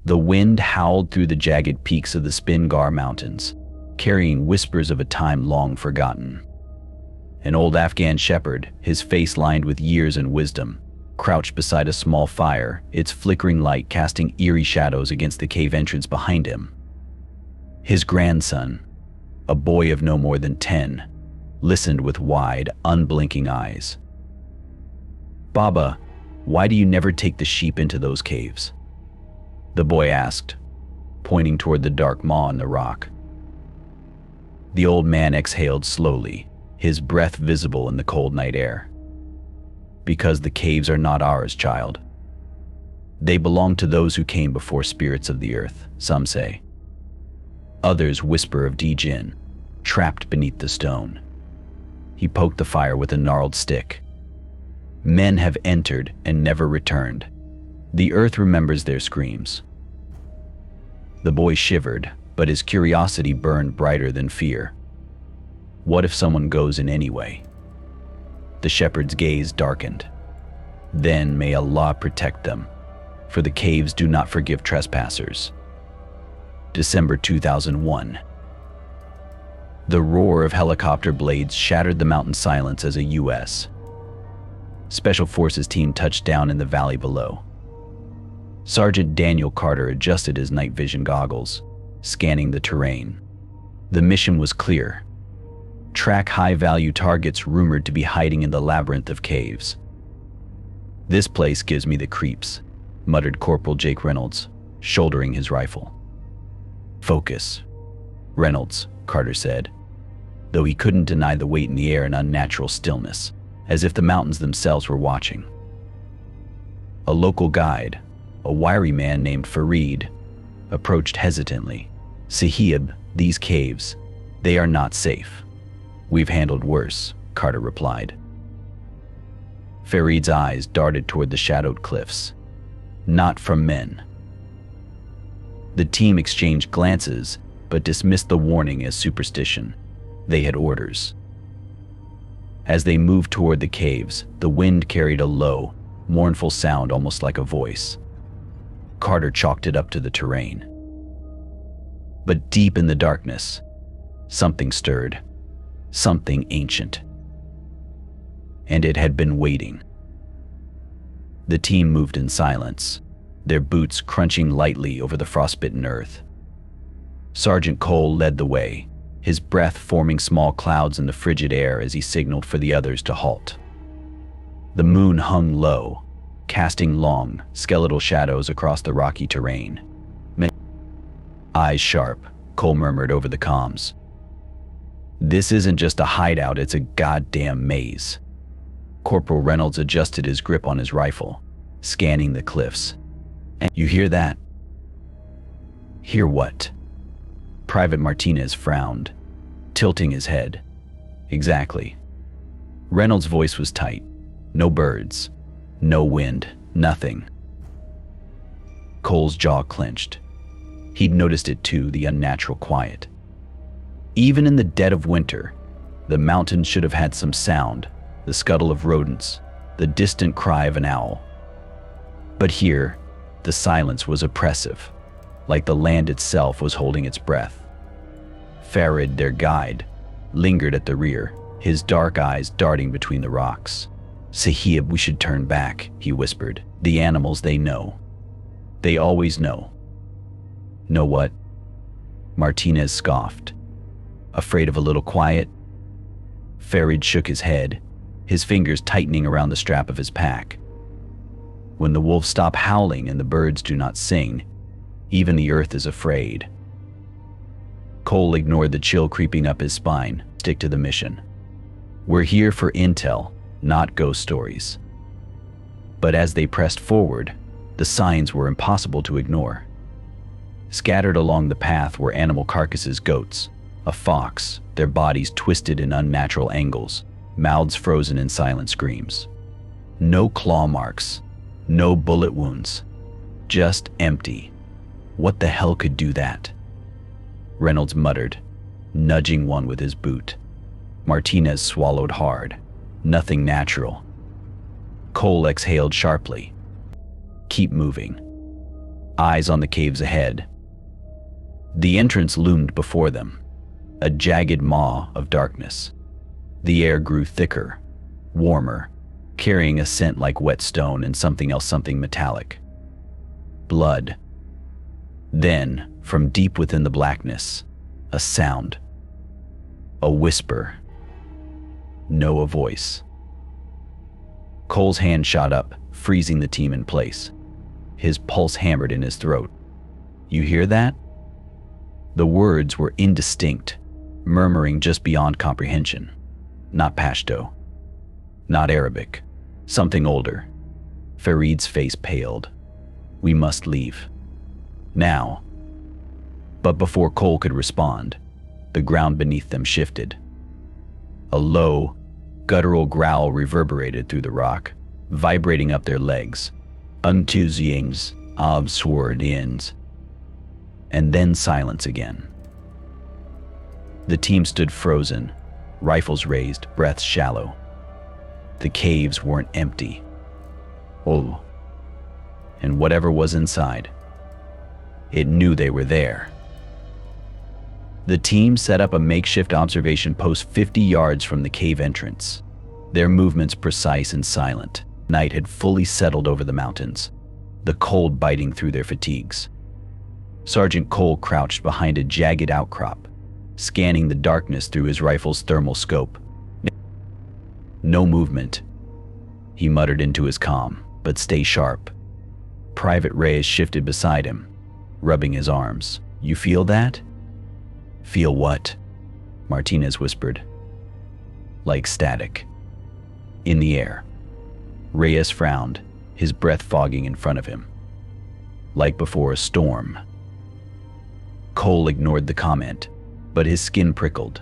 The wind howled through the jagged peaks of the Spingar Mountains, carrying whispers of a time long forgotten. An old Afghan shepherd, his face lined with years and wisdom, crouched beside a small fire, its flickering light casting eerie shadows against the cave entrance behind him. His grandson, a boy of no more than 10, listened with wide, unblinking eyes. "Baba, why do you never take the sheep into those caves?" the boy asked, pointing toward the dark maw in the rock. The old man exhaled slowly, his breath visible in the cold night air. "Because the caves are not ours, child. They belong to those who came before spirits of the earth, some say. Others whisper of Jinn, trapped beneath the stone." He poked the fire with a gnarled stick. "Men have entered and never returned. The earth remembers their screams." The boy shivered, but his curiosity burned brighter than fear. What if someone goes in anyway? The shepherd's gaze darkened. "Then may Allah protect them, for the caves do not forgive trespassers." December 2001. The roar of helicopter blades shattered the mountain silence as a U.S. Special Forces team touched down in the valley below. Sergeant Daniel Carter adjusted his night vision goggles, scanning the terrain. The mission was clear. Track high-value targets rumored to be hiding in the labyrinth of caves. "This place gives me the creeps," muttered Corporal Jake Reynolds, shouldering his rifle. "Focus, Reynolds," Carter said, though he couldn't deny the weight in the air and unnatural stillness, as if the mountains themselves were watching. A local guide, a wiry man named Farid, approached hesitantly. "Sahib, these caves, they are not safe." "We've handled worse," Carter replied. Farid's eyes darted toward the shadowed cliffs. "Not from men." The team exchanged glances, but dismissed the warning as superstition. They had orders. As they moved toward the caves, the wind carried a low, mournful sound almost like a voice. Carter chalked it up to the terrain. But deep in the darkness, something stirred, something ancient. And it had been waiting. The team moved in silence, their boots crunching lightly over the frostbitten earth. Sergeant Cole led the way, his breath forming small clouds in the frigid air as he signaled for the others to halt. The moon hung low, casting long, skeletal shadows across the rocky terrain. "Eyes sharp," Cole murmured over the comms. "This isn't just a hideout, it's a goddamn maze." Corporal Reynolds adjusted his grip on his rifle, scanning the cliffs. "You hear that?" "Hear what?" Private Martinez frowned, tilting his head. "Exactly." Reynolds' voice was tight. "No birds, no wind, nothing." Cole's jaw clenched. He'd noticed it too, the unnatural quiet. Even in the dead of winter, the mountains should have had some sound, the scuttle of rodents, the distant cry of an owl. But here, the silence was oppressive, like the land itself was holding its breath. Farid, their guide, lingered at the rear, his dark eyes darting between the rocks. "Sahib, we should turn back," he whispered. "The animals, they know. They always know." "Know what?" Martinez scoffed. "Afraid of a little quiet?" Farid shook his head, his fingers tightening around the strap of his pack. "When the wolves stop howling and the birds do not sing, even the earth is afraid." Cole ignored the chill creeping up his spine. "Stick to the mission. We're here for intel, not ghost stories." But as they pressed forward, the signs were impossible to ignore. Scattered along the path were animal carcasses, goats, a fox, their bodies twisted in unnatural angles, mouths frozen in silent screams. No claw marks, no bullet wounds, just empty. What the hell could do that? Reynolds muttered, nudging one with his boot. Martinez swallowed hard. Nothing natural. Cole exhaled sharply. "Keep moving." eyes on the caves ahead. The entrance loomed before them, a jagged maw of darkness. The air grew thicker, warmer, carrying a scent like wet stone and something else, something metallic. Blood. Then, from deep within the blackness, a sound. A whisper. No, a voice. Cole's hand shot up, freezing the team in place. His pulse hammered in his throat. "You hear that?" The words were indistinct, murmuring just beyond comprehension. Not Pashto. Not Arabic. Something older. Farid's face paled. "We must leave. Now." But before Cole could respond, the ground beneath them shifted. A low, guttural growl reverberated through the rock, vibrating up their legs. Untuzyings, absurd ends. And then silence again. The team stood frozen, rifles raised, breaths shallow. The caves weren't empty. Oh. And whatever was inside, it knew they were there. The team set up a makeshift observation post 50 yards from the cave entrance, their movements precise and silent. Night had fully settled over the mountains, the cold biting through their fatigues. Sergeant Cole crouched behind a jagged outcrop, scanning the darkness through his rifle's thermal scope. "No movement," he muttered into his comm, "but stay sharp." Private Reyes shifted beside him, rubbing his arms. "You feel that?" "Feel what?" Martinez whispered. "Like static. In the air." Reyes frowned, his breath fogging in front of him. "Like before a storm." Cole ignored the comment, but his skin prickled.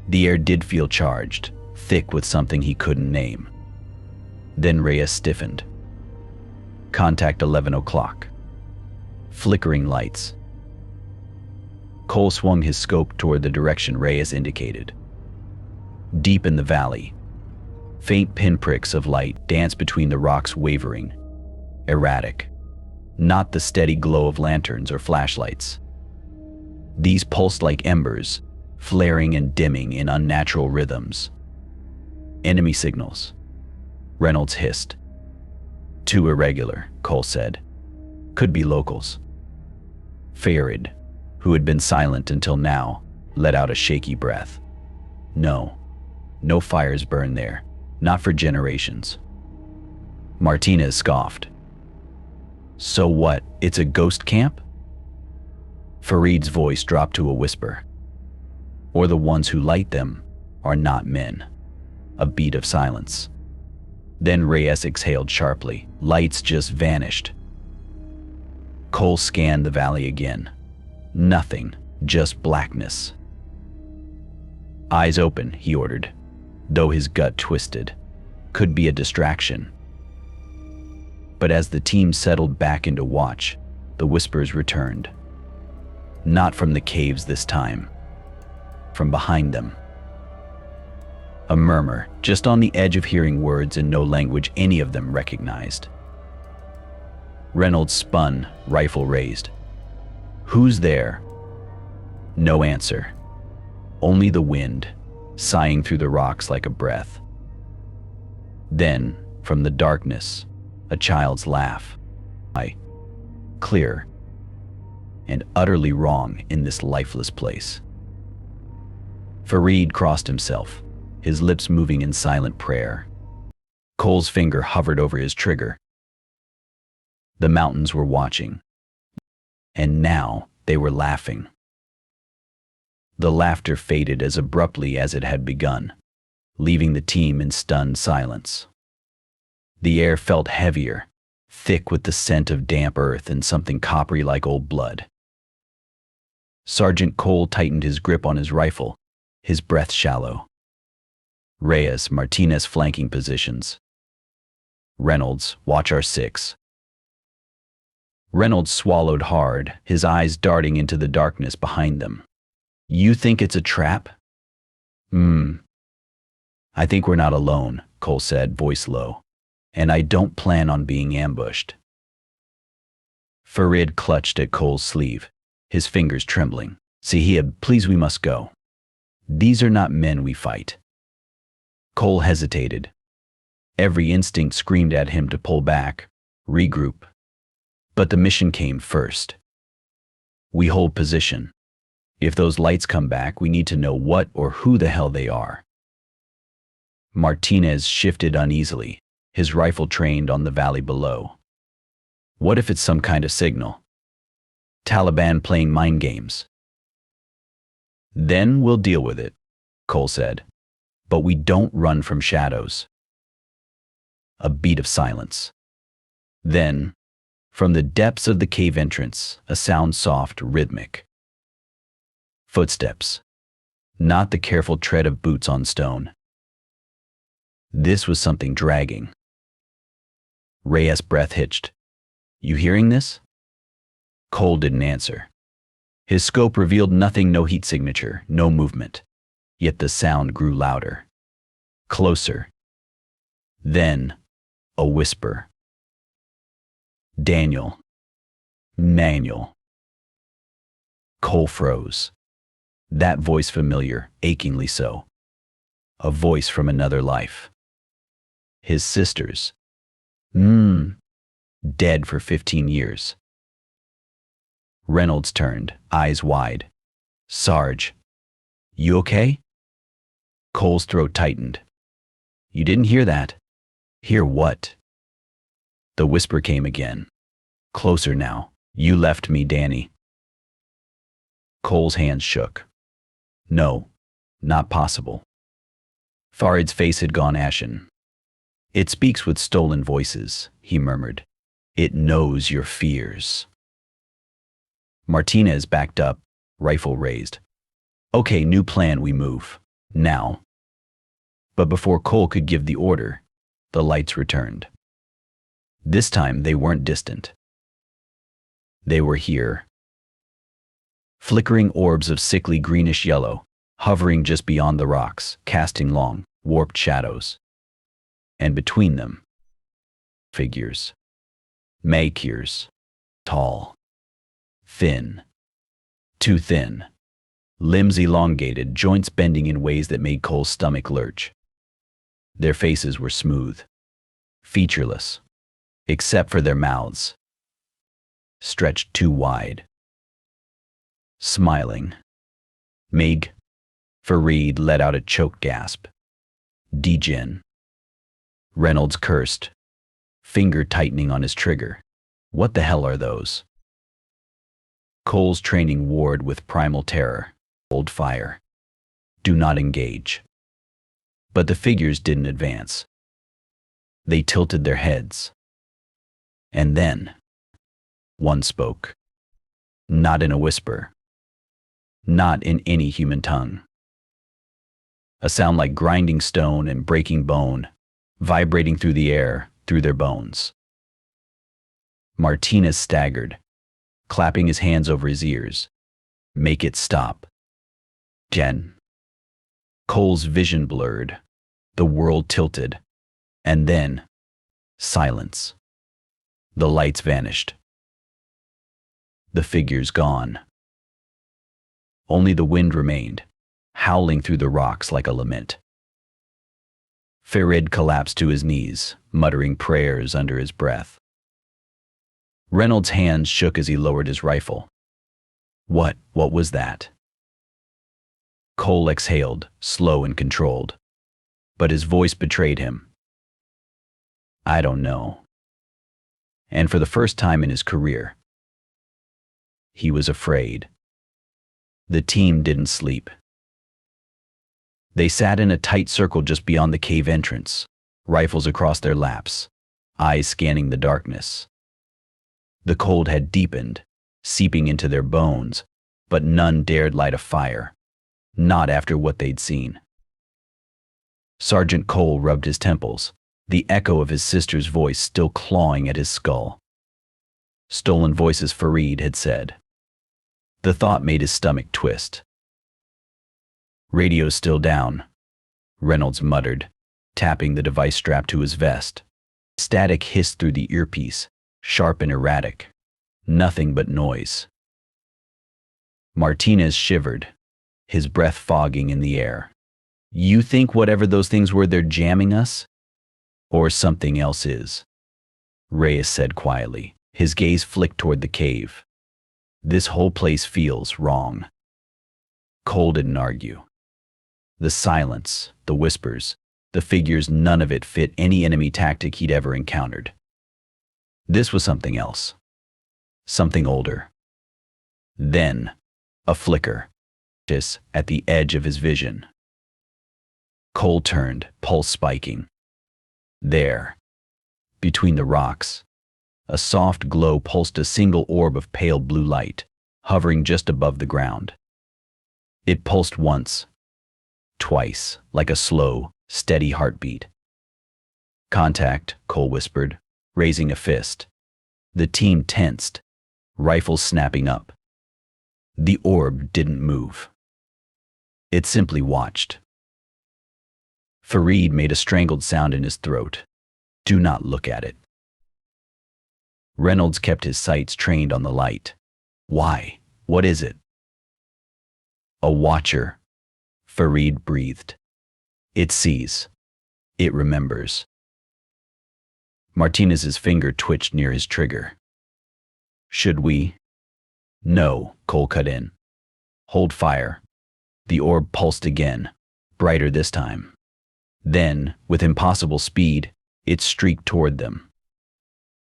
The air did feel charged, thick with something he couldn't name. Then Reyes stiffened. "Contact 11 o'clock. Flickering lights." Cole swung his scope toward the direction Reyes indicated. Deep in the valley, faint pinpricks of light danced between the rocks, wavering, erratic. Not the steady glow of lanterns or flashlights. These pulsed like embers, flaring and dimming in unnatural rhythms. "Enemy signals," Reynolds hissed. "Too irregular," Cole said. "Could be locals." Farid, who had been silent until now, let out a shaky breath. No fires burned there, not for generations." Martinez scoffed. "So what, it's a ghost camp?" Farid's voice dropped to a whisper. "Or the ones who light them are not men." A beat of silence. Then Reyes exhaled sharply. Lights just vanished. Cole scanned the valley again. Nothing, just blackness. "Eyes open," he ordered, though his gut twisted. Could be a distraction. But as the team settled back into watch, the whispers returned. Not from the caves this time. From behind them. A murmur, just on the edge of hearing words in no language any of them recognized. Reynolds spun, rifle raised. "Who's there?" No answer. Only the wind, sighing through the rocks like a breath. Then, from the darkness, a child's laugh. Clear. And utterly wrong in this lifeless place. Farid crossed himself, his lips moving in silent prayer. Cole's finger hovered over his trigger. The mountains were watching. And now they were laughing. The laughter faded as abruptly as it had begun, leaving the team in stunned silence. The air felt heavier, thick with the scent of damp earth and something coppery like old blood. Sergeant Cole tightened his grip on his rifle, his breath shallow. Reyes, Martinez flanking positions. Reynolds, watch our 6. Reynolds swallowed hard, his eyes darting into the darkness behind them. "You think it's a trap?" "I think we're not alone," Cole said, voice low. "And I don't plan on being ambushed." Farid clutched at Cole's sleeve, his fingers trembling. Sahib, please, we must go. These are not men we fight. Cole hesitated. Every instinct screamed at him to pull back, regroup. But the mission came first. We hold position. If those lights come back, we need to know what or who the hell they are. Martinez shifted uneasily, his rifle trained on the valley below. What if it's some kind of signal? Taliban playing mind games. Then we'll deal with it, Cole said. But we don't run from shadows. A beat of silence. Then, from the depths of the cave entrance, a sound soft, rhythmic. Footsteps. Not the careful tread of boots on stone. This was something dragging. Reyes' breath hitched. You hearing this? Cole didn't answer. His scope revealed nothing, no heat signature, no movement. Yet the sound grew louder. Closer. Then, a whisper. Daniel. Manuel. Cole froze. That voice familiar, achingly so. A voice from another life. His sisters. Dead for 15 years. Reynolds turned, eyes wide. Sarge. You okay? Cole's throat tightened. You didn't hear that? Hear what? The whisper came again. Closer now. You left me, Danny. Cole's hands shook. No, not possible. Farid's face had gone ashen. It speaks with stolen voices, he murmured. It knows your fears. Martinez backed up, rifle raised. Okay, new plan, we move. Now. But before Cole could give the order, the lights returned. This time they weren't distant. They were here. Flickering orbs of sickly greenish yellow, hovering just beyond the rocks, casting long, warped shadows. And between them, figures. Makirs. Tall. Thin. Too thin. Limbs elongated, joints bending in ways that made Cole's stomach lurch. Their faces were smooth. Featureless. Except for their mouths. Stretched too wide. Smiling. Mig. Farid let out a choked gasp. Djinn. Reynolds cursed, finger tightening on his trigger. What the hell are those? Cole's training warred with primal terror. Hold fire. Do not engage. But the figures didn't advance. They tilted their heads. And then, one spoke. Not in a whisper. Not in any human tongue. A sound like grinding stone and breaking bone, vibrating through the air, through their bones. Martinez staggered, clapping his hands over his ears. Make it stop. Jen. Cole's vision blurred. The world tilted. And then, silence. The lights vanished. The figures gone. Only the wind remained, howling through the rocks like a lament. Farid collapsed to his knees, muttering prayers under his breath. Reynolds' hands shook as he lowered his rifle. What was that? Cole exhaled, slow and controlled. But his voice betrayed him. I don't know. And for the first time in his career, he was afraid. The team didn't sleep. They sat in a tight circle just beyond the cave entrance, rifles across their laps, eyes scanning the darkness. The cold had deepened, seeping into their bones, but none dared light a fire, not after what they'd seen. Sergeant Cole rubbed his temples, the echo of his sister's voice still clawing at his skull. Stolen voices, Farid had said. The thought made his stomach twist. Radio's still down, Reynolds muttered, tapping the device strapped to his vest. Static hissed through the earpiece, sharp and erratic. Nothing but noise. Martinez shivered, his breath fogging in the air. You think whatever those things were, they're jamming us? Or something else is? Reyes said quietly, his gaze flicked toward the cave. This whole place feels wrong. Cole didn't argue. The silence, the whispers, the figures, none of it fit any enemy tactic he'd ever encountered. This was something else. Something older. Then, a flicker, just at the edge of his vision. Cole turned, pulse spiking. There, between the rocks, a soft glow pulsed, a single orb of pale blue light, hovering just above the ground. It pulsed once, twice, like a slow, steady heartbeat. Contact, Cole whispered, raising a fist. The team tensed, rifles snapping up. The orb didn't move. It simply watched. Fareed made a strangled sound in his throat. Do not look at it. Reynolds kept his sights trained on the light. Why? What is it? A watcher, Fareed breathed. It sees. It remembers. Martinez's finger twitched near his trigger. Should we? No, Cole cut in. Hold fire. The orb pulsed again, brighter this time. Then, with impossible speed, it streaked toward them.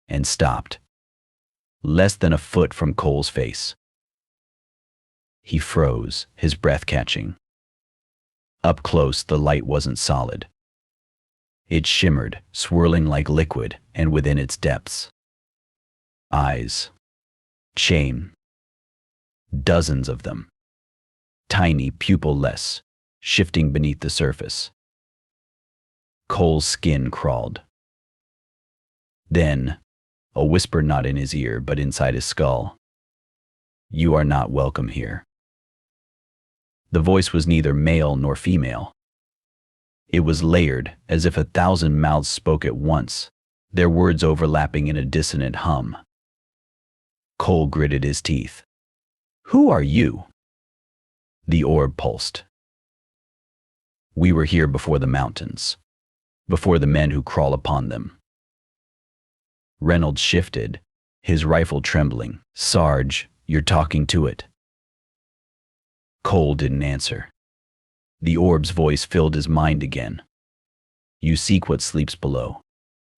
And stopped. Less than a foot from Cole's face. He froze, his breath catching. Up close, the light wasn't solid. It shimmered, swirling like liquid, and within its depths. Eyes. Chain. Dozens of them. Tiny, pupil-less, shifting beneath the surface. Cole's skin crawled. Then, a whisper not in his ear but inside his skull. You are not welcome here. The voice was neither male nor female. It was layered, as if 1,000 mouths spoke at once, their words overlapping in a dissonant hum. Cole gritted his teeth. Who are you? The orb pulsed. We were here before the mountains, before the men who crawl upon them. Reynolds shifted, his rifle trembling. Sarge, you're talking to it. Cole didn't answer. The orb's voice filled his mind again. You seek what sleeps below.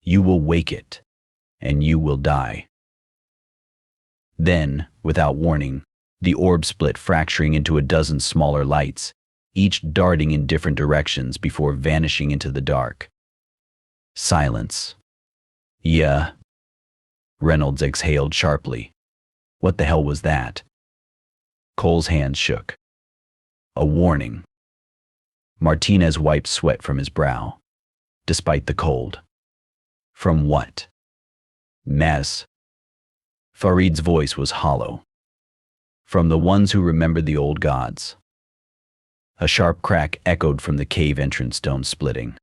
You will wake it, and you will die. Then, without warning, the orb split, fracturing into a dozen smaller lights, each darting in different directions before vanishing into the dark. Silence. Yeah. Reynolds exhaled sharply. What the hell was that? Cole's hands shook. A warning. Martinez wiped sweat from his brow, despite the cold. From what? Mess. Fareed's voice was hollow. From the ones who remembered the old gods. A sharp crack echoed from the cave entrance, stone splitting.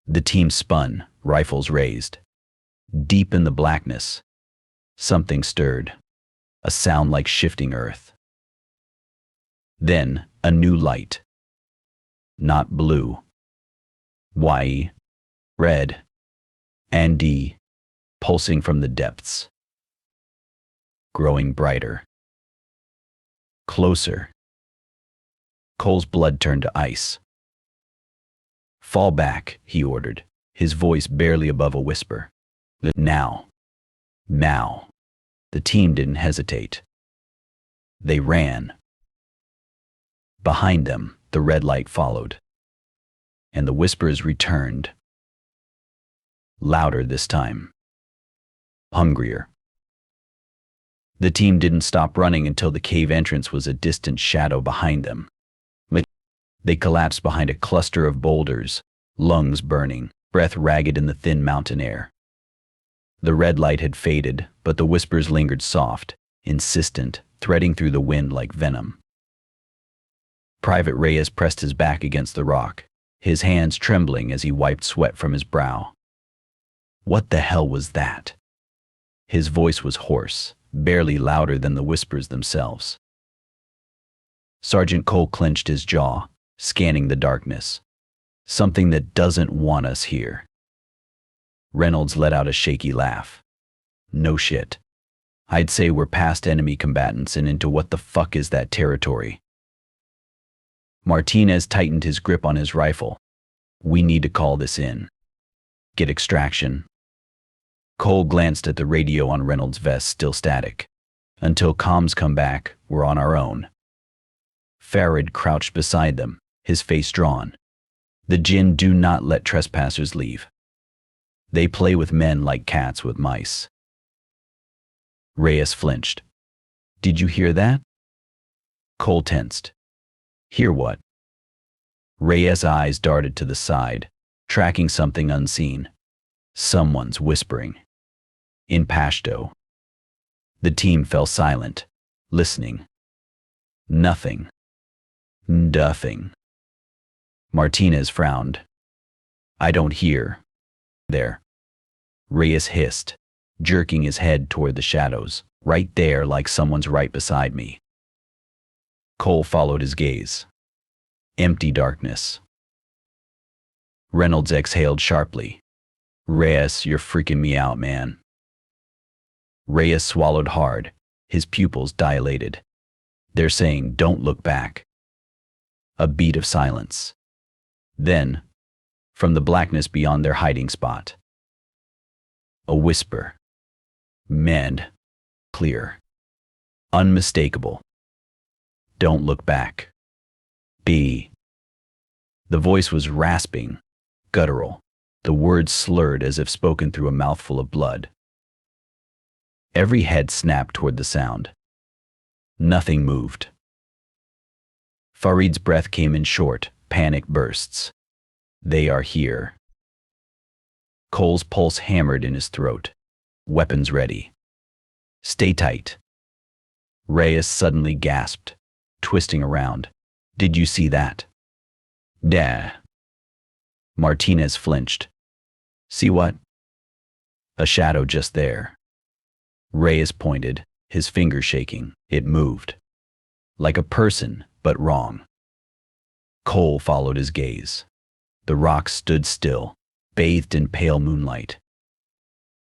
The team spun, rifles raised. Deep in the blackness, something stirred, a sound like shifting earth. Then, a new light. Not blue. Y, red, and D, pulsing from the depths. Growing brighter. Closer. Cole's blood turned to ice. Fall back, he ordered, his voice barely above a whisper. Now. Now. The team didn't hesitate. They ran. Behind them, the red light followed. And the whispers returned. Louder this time. Hungrier. The team didn't stop running until the cave entrance was a distant shadow behind them. They collapsed behind a cluster of boulders, lungs burning, breath ragged in the thin mountain air. The red light had faded, but the whispers lingered soft, insistent, threading through the wind like venom. Private Reyes pressed his back against the rock, his hands trembling as he wiped sweat from his brow. What the hell was that? His voice was hoarse, barely louder than the whispers themselves. Sergeant Cole clenched his jaw, scanning the darkness. Something that doesn't want us here. Reynolds let out a shaky laugh. No shit. I'd say we're past enemy combatants and into what the fuck is that territory. Martinez tightened his grip on his rifle. We need to call this in. Get extraction. Cole glanced at the radio on Reynolds' vest, still static. Until comms come back, we're on our own. Farid crouched beside them, his face drawn. The Jinn do not let trespassers leave. They play with men like cats with mice. Reyes flinched. Did you hear that? Cole tensed. Hear what? Reyes' eyes darted to the side, tracking something unseen. Someone's whispering. In Pashto. The team fell silent, listening. Nothing. Nothing. Martinez frowned. I don't hear. There. Reyes hissed, jerking his head toward the shadows, right there like someone's right beside me. Cole followed his gaze. Empty darkness. Reynolds exhaled sharply. Reyes, you're freaking me out, man. Reyes swallowed hard, his pupils dilated. They're saying, don't look back. A beat of silence. Then, from the blackness beyond their hiding spot, a whisper. Mend. Clear. Unmistakable. Don't look back. B. The voice was rasping, guttural, the words slurred as if spoken through a mouthful of blood. Every head snapped toward the sound. Nothing moved. Farid's breath came in short, panic bursts. They are here. Cole's pulse hammered in his throat. Weapons ready. Stay tight. Reyes suddenly gasped, twisting around. Did you see that? Dah. Martinez flinched. See what? A shadow just there. Reyes pointed, his finger shaking. It moved. Like a person, but wrong. Cole followed his gaze. The rocks stood still, bathed in pale moonlight.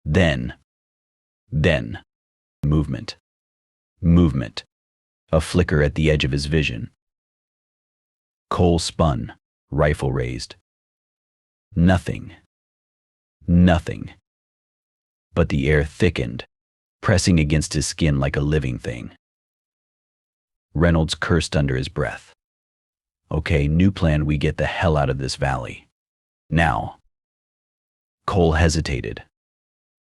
Then, movement. Movement. A flicker at the edge of his vision. Cole spun, rifle raised. Nothing. Nothing. But the air thickened, pressing against his skin like a living thing. Reynolds cursed under his breath. Okay, new plan, we get the hell out of this valley. Now. Cole hesitated.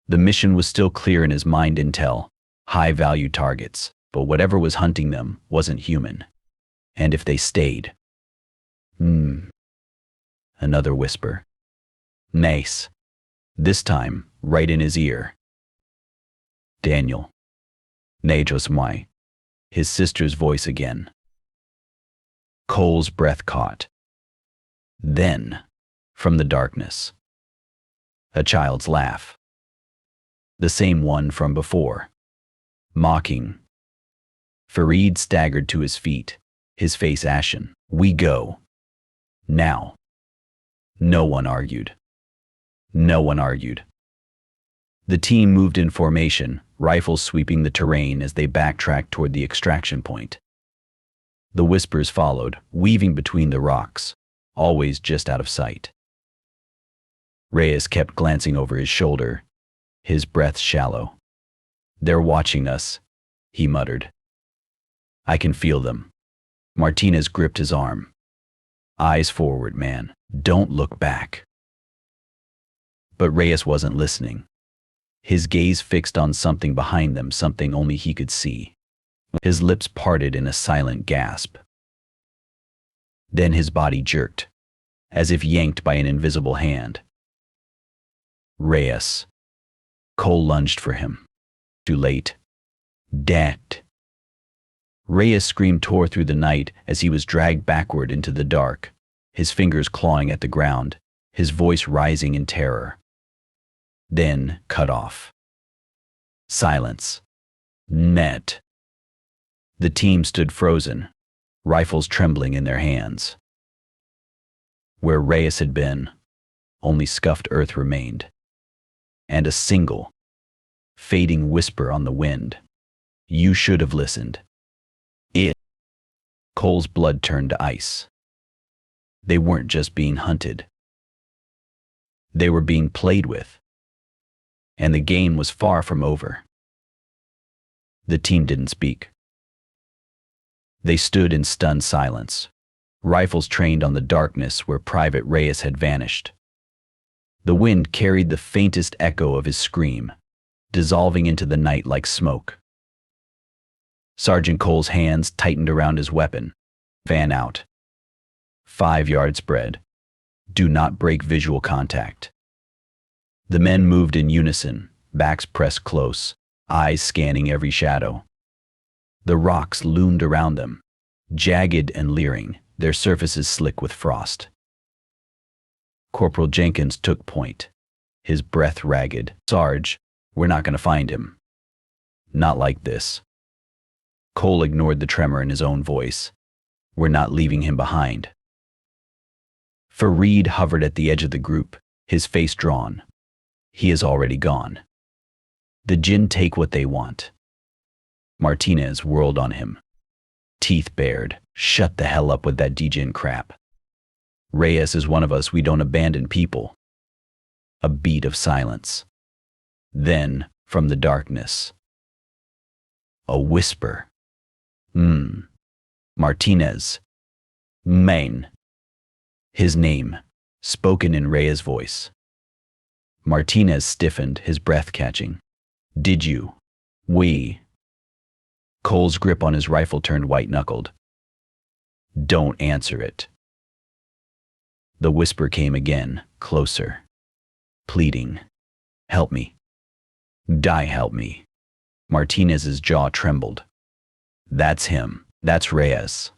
The mission was still clear in his mind: intel, high-value targets, but whatever was hunting them wasn't human. And if they stayed... Another whisper. Mace. This time, right in his ear. Daniel. Nejosmai. His sister's voice again. Cole's breath caught. Then, from the darkness, a child's laugh. The same one from before. Mocking. Farid staggered to his feet, his face ashen. We go. Now. No one argued. No one argued. The team moved in formation, rifles sweeping the terrain as they backtracked toward the extraction point. The whispers followed, weaving between the rocks, always just out of sight. Reyes kept glancing over his shoulder, his breath shallow. They're watching us, he muttered. I can feel them. Martinez gripped his arm. Eyes forward, man. Don't look back. But Reyes wasn't listening. His gaze fixed on something behind them, something only he could see. His lips parted in a silent gasp. Then his body jerked, as if yanked by an invisible hand. Reyes. Cole lunged for him. Too late. Dead. Reyes' scream tore through the night as he was dragged backward into the dark, his fingers clawing at the ground, his voice rising in terror. Then cut off. Silence. Net. The team stood frozen, rifles trembling in their hands. Where Reyes had been, only scuffed earth remained, and a single, fading whisper on the wind. You should have listened. It. Cole's blood turned to ice. They weren't just being hunted. They were being played with. And the game was far from over. The team didn't speak. They stood in stunned silence, rifles trained on the darkness where Private Reyes had vanished. The wind carried the faintest echo of his scream, dissolving into the night like smoke. Sergeant Cole's hands tightened around his weapon. Fan out. 5-yard spread. Do not break visual contact. The men moved in unison, backs pressed close, eyes scanning every shadow. The rocks loomed around them, jagged and leering, their surfaces slick with frost. Corporal Jenkins took point, his breath ragged. Sarge, we're not going to find him. Not like this. Cole ignored the tremor in his own voice. We're not leaving him behind. Fareed hovered at the edge of the group, his face drawn. He is already gone. The Jinn take what they want. Martinez whirled on him. Teeth bared. Shut the hell up with that D-Jinn crap. Reyes is one of us, we don't abandon people. A beat of silence. Then, from the darkness, a whisper. Martinez. Maine. His name, spoken in Reyes' voice. Martinez stiffened, his breath catching. Did you? We. Cole's grip on his rifle turned white-knuckled. Don't answer it. The whisper came again, closer. Pleading. Help me. Die, help me. Martinez's jaw trembled. That's him. That's Reyes.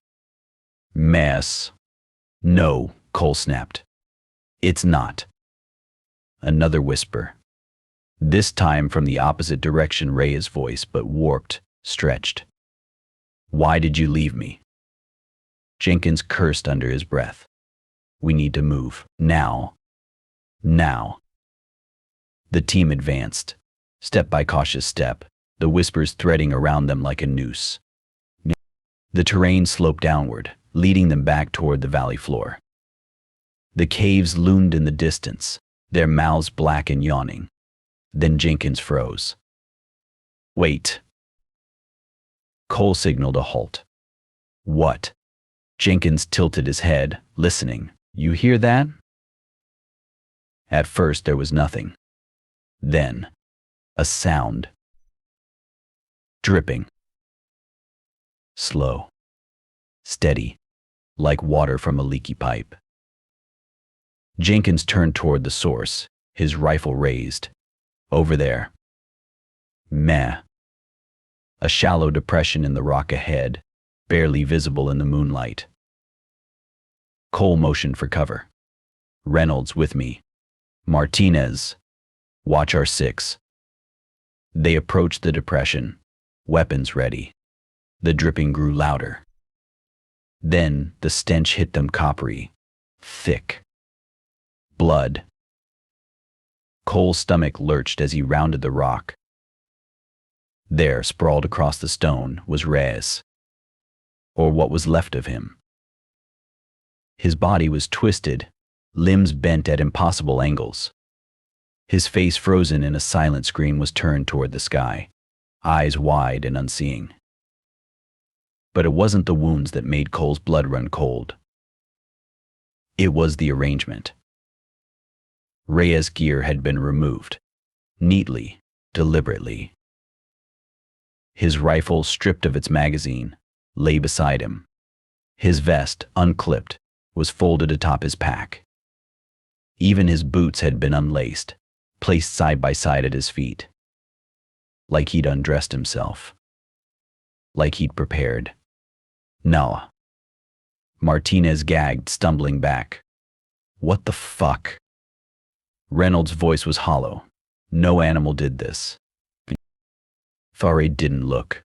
Mess. No, Cole snapped. It's not. Another whisper. This time from the opposite direction, Reyes' voice, but warped, stretched. Why did you leave me? Jenkins cursed under his breath. We need to move. Now. Now. The team advanced, step by cautious step, the whispers threading around them like a noose. The terrain sloped downward, leading them back toward the valley floor. The caves loomed in the distance, their mouths black and yawning. Then Jenkins froze. Wait. Cole signaled a halt. What? Jenkins tilted his head, listening. You hear that? At first there was nothing. Then, a sound. Dripping. Slow. Steady, like water from a leaky pipe. Jenkins turned toward the source, his rifle raised. Over there. Meh. A shallow depression in the rock ahead, barely visible in the moonlight. Cole motioned for cover. Reynolds with me. Martinez. Watch our 6. They approached the depression, weapons ready. The dripping grew louder. Then the stench hit them coppery, thick. Blood. Cole's stomach lurched as he rounded the rock. There, sprawled across the stone, was Reyes. Or what was left of him. His body was twisted, limbs bent at impossible angles. His face frozen in a silent screen was turned toward the sky, eyes wide and unseeing. But it wasn't the wounds that made Cole's blood run cold. It was the arrangement. Reyes' gear had been removed, neatly, deliberately. His rifle, stripped of its magazine, lay beside him. His vest, unclipped, was folded atop his pack. Even his boots had been unlaced, placed side by side at his feet. Like he'd undressed himself. Like he'd prepared. No. Martinez gagged, stumbling back. What the fuck? Reynolds' voice was hollow. No animal did this. Thare didn't look.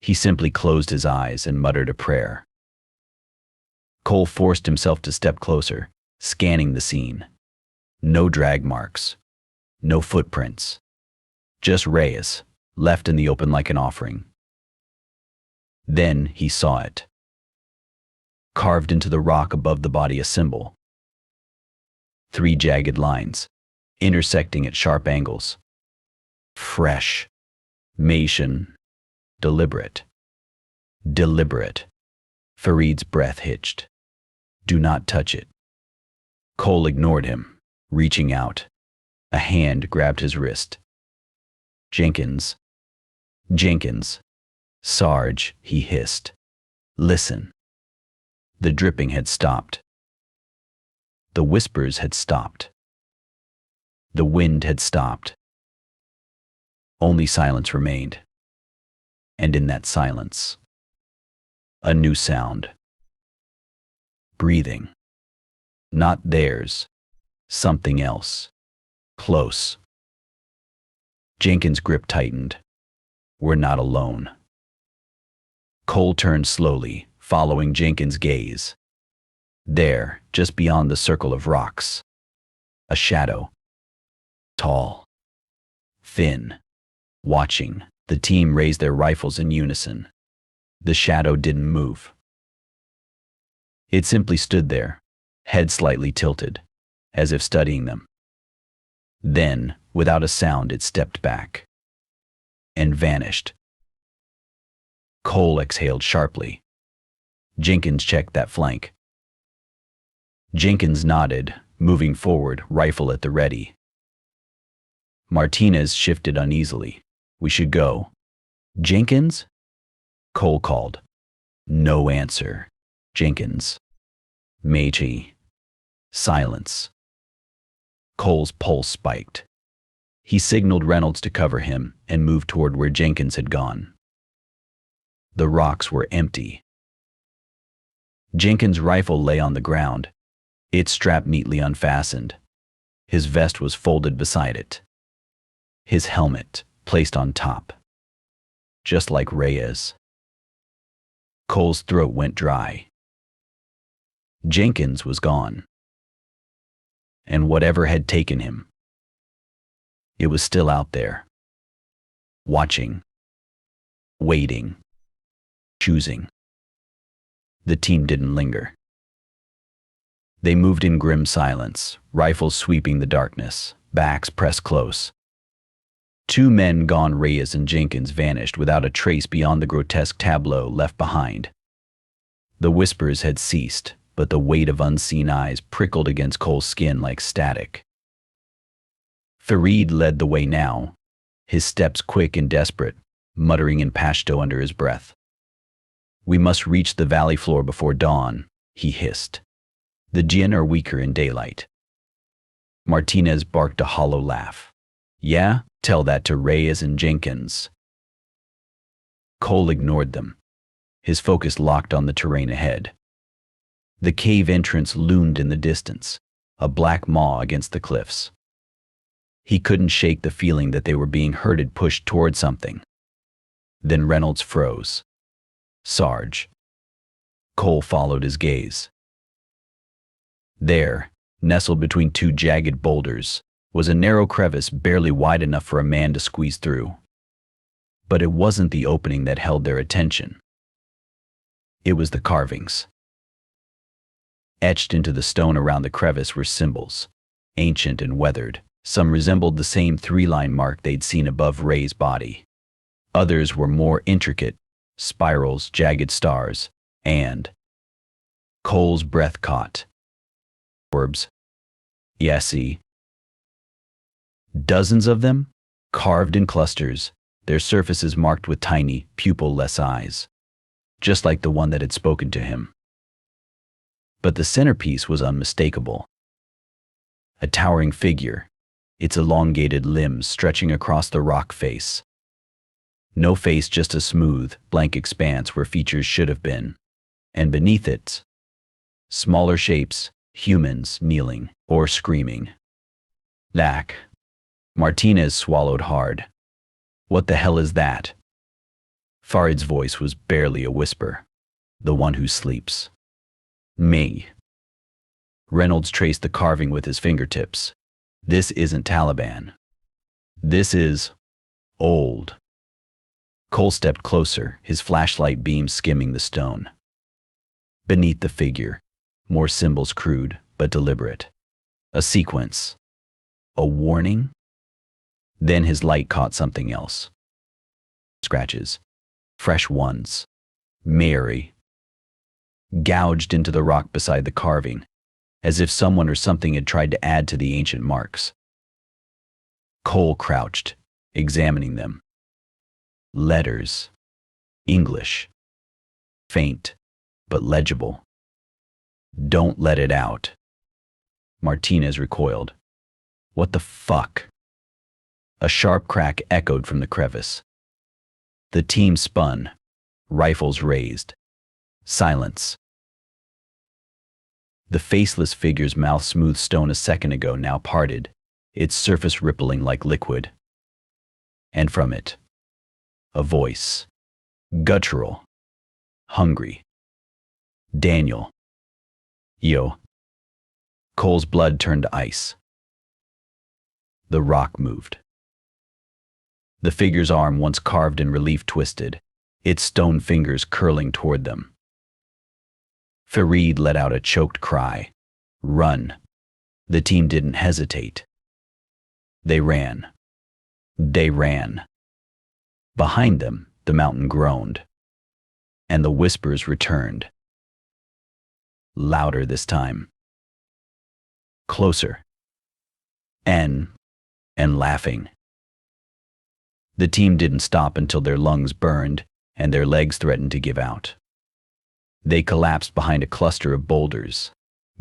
He simply closed his eyes and muttered a prayer. Cole forced himself to step closer, scanning the scene. No drag marks. No footprints. Just Reyes, left in the open like an offering. Then he saw it. Carved into the rock above the body a symbol. 3 jagged lines, intersecting at sharp angles. Fresh. Mation. Deliberate. Deliberate. Farid's breath hitched. Do not touch it. Cole ignored him, reaching out. A hand grabbed his wrist. Jenkins. Jenkins. Sarge, he hissed. Listen. The dripping had stopped. The whispers had stopped. The wind had stopped. Only silence remained. And in that silence, a new sound. Breathing. Not theirs. Something else. Close. Jenkins' grip tightened. We're not alone. Cole turned slowly, following Jenkins' gaze. There, just beyond the circle of rocks, a shadow. Tall. Thin. Watching, the team raised their rifles in unison. The shadow didn't move. It simply stood there, head slightly tilted, as if studying them. Then, without a sound, it stepped back and vanished. Cole exhaled sharply. Jenkins checked that flank. Jenkins nodded, moving forward, rifle at the ready. Martinez shifted uneasily. We should go. Jenkins? Cole called. No answer. Jenkins. Meiji. Silence. Cole's pulse spiked. He signaled Reynolds to cover him and moved toward where Jenkins had gone. The rocks were empty. Jenkins' rifle lay on the ground, its strap neatly unfastened. His vest was folded beside it. His helmet placed on top. Just like Reyes. Cole's throat went dry. Jenkins was gone. And whatever had taken him, it was still out there. Watching. Waiting. Choosing. The team didn't linger. They moved in grim silence, rifles sweeping the darkness, backs pressed close. 2 men gone. Reyes and Jenkins vanished without a trace beyond the grotesque tableau left behind. The whispers had ceased, but the weight of unseen eyes prickled against Cole's skin like static. Farid led the way now, his steps quick and desperate, muttering in Pashto under his breath. We must reach the valley floor before dawn, he hissed. The jinn are weaker in daylight. Martinez barked a hollow laugh. Yeah, tell that to Reyes and Jenkins. Cole ignored them, his focus locked on the terrain ahead. The cave entrance loomed in the distance, a black maw against the cliffs. He couldn't shake the feeling that they were being herded, pushed toward something. Then Reynolds froze. Sarge. Cole followed his gaze. There, nestled between 2 jagged boulders, was a narrow crevice barely wide enough for a man to squeeze through. But it wasn't the opening that held their attention. It was the carvings. Etched into the stone around the crevice were symbols, ancient and weathered. Some resembled the same 3-line mark they'd seen above Rey's body. Others were more intricate, spirals, jagged stars, and Cole's breath caught. Orbs. Yesy. Dozens of them, carved in clusters, their surfaces marked with tiny, pupil-less eyes, just like the one that had spoken to him. But the centerpiece was unmistakable. A towering figure, its elongated limbs stretching across the rock face. No face, just a smooth, blank expanse where features should have been. And beneath it, smaller shapes, humans kneeling or screaming. Lack. Martinez swallowed hard. What the hell is that? Farid's voice was barely a whisper. The one who sleeps. Me. Reynolds traced the carving with his fingertips. This isn't Taliban. This is old. Cole stepped closer, his flashlight beam skimming the stone. Beneath the figure, more symbols crude but deliberate. A sequence. A warning? Then his light caught something else. Scratches. Fresh ones. Mary. Gouged into the rock beside the carving, as if someone or something had tried to add to the ancient marks. Cole crouched, examining them. Letters. English. Faint, but legible. Don't let it out. Martinez recoiled. What the fuck? A sharp crack echoed from the crevice. The team spun, rifles raised. Silence. The faceless figure's mouth, smooth stone a second ago, now parted, its surface rippling like liquid. And from it, a voice. Guttural. Hungry. Daniel. Yo. Cole's blood turned to ice. The rock moved. The figure's arm, once carved in relief, twisted, its stone fingers curling toward them. Farid let out a choked cry. Run. The team didn't hesitate. They ran. They ran. Behind them, the mountain groaned. And the whispers returned. Louder this time. Closer. And laughing. The team didn't stop until their lungs burned and their legs threatened to give out. They collapsed behind a cluster of boulders,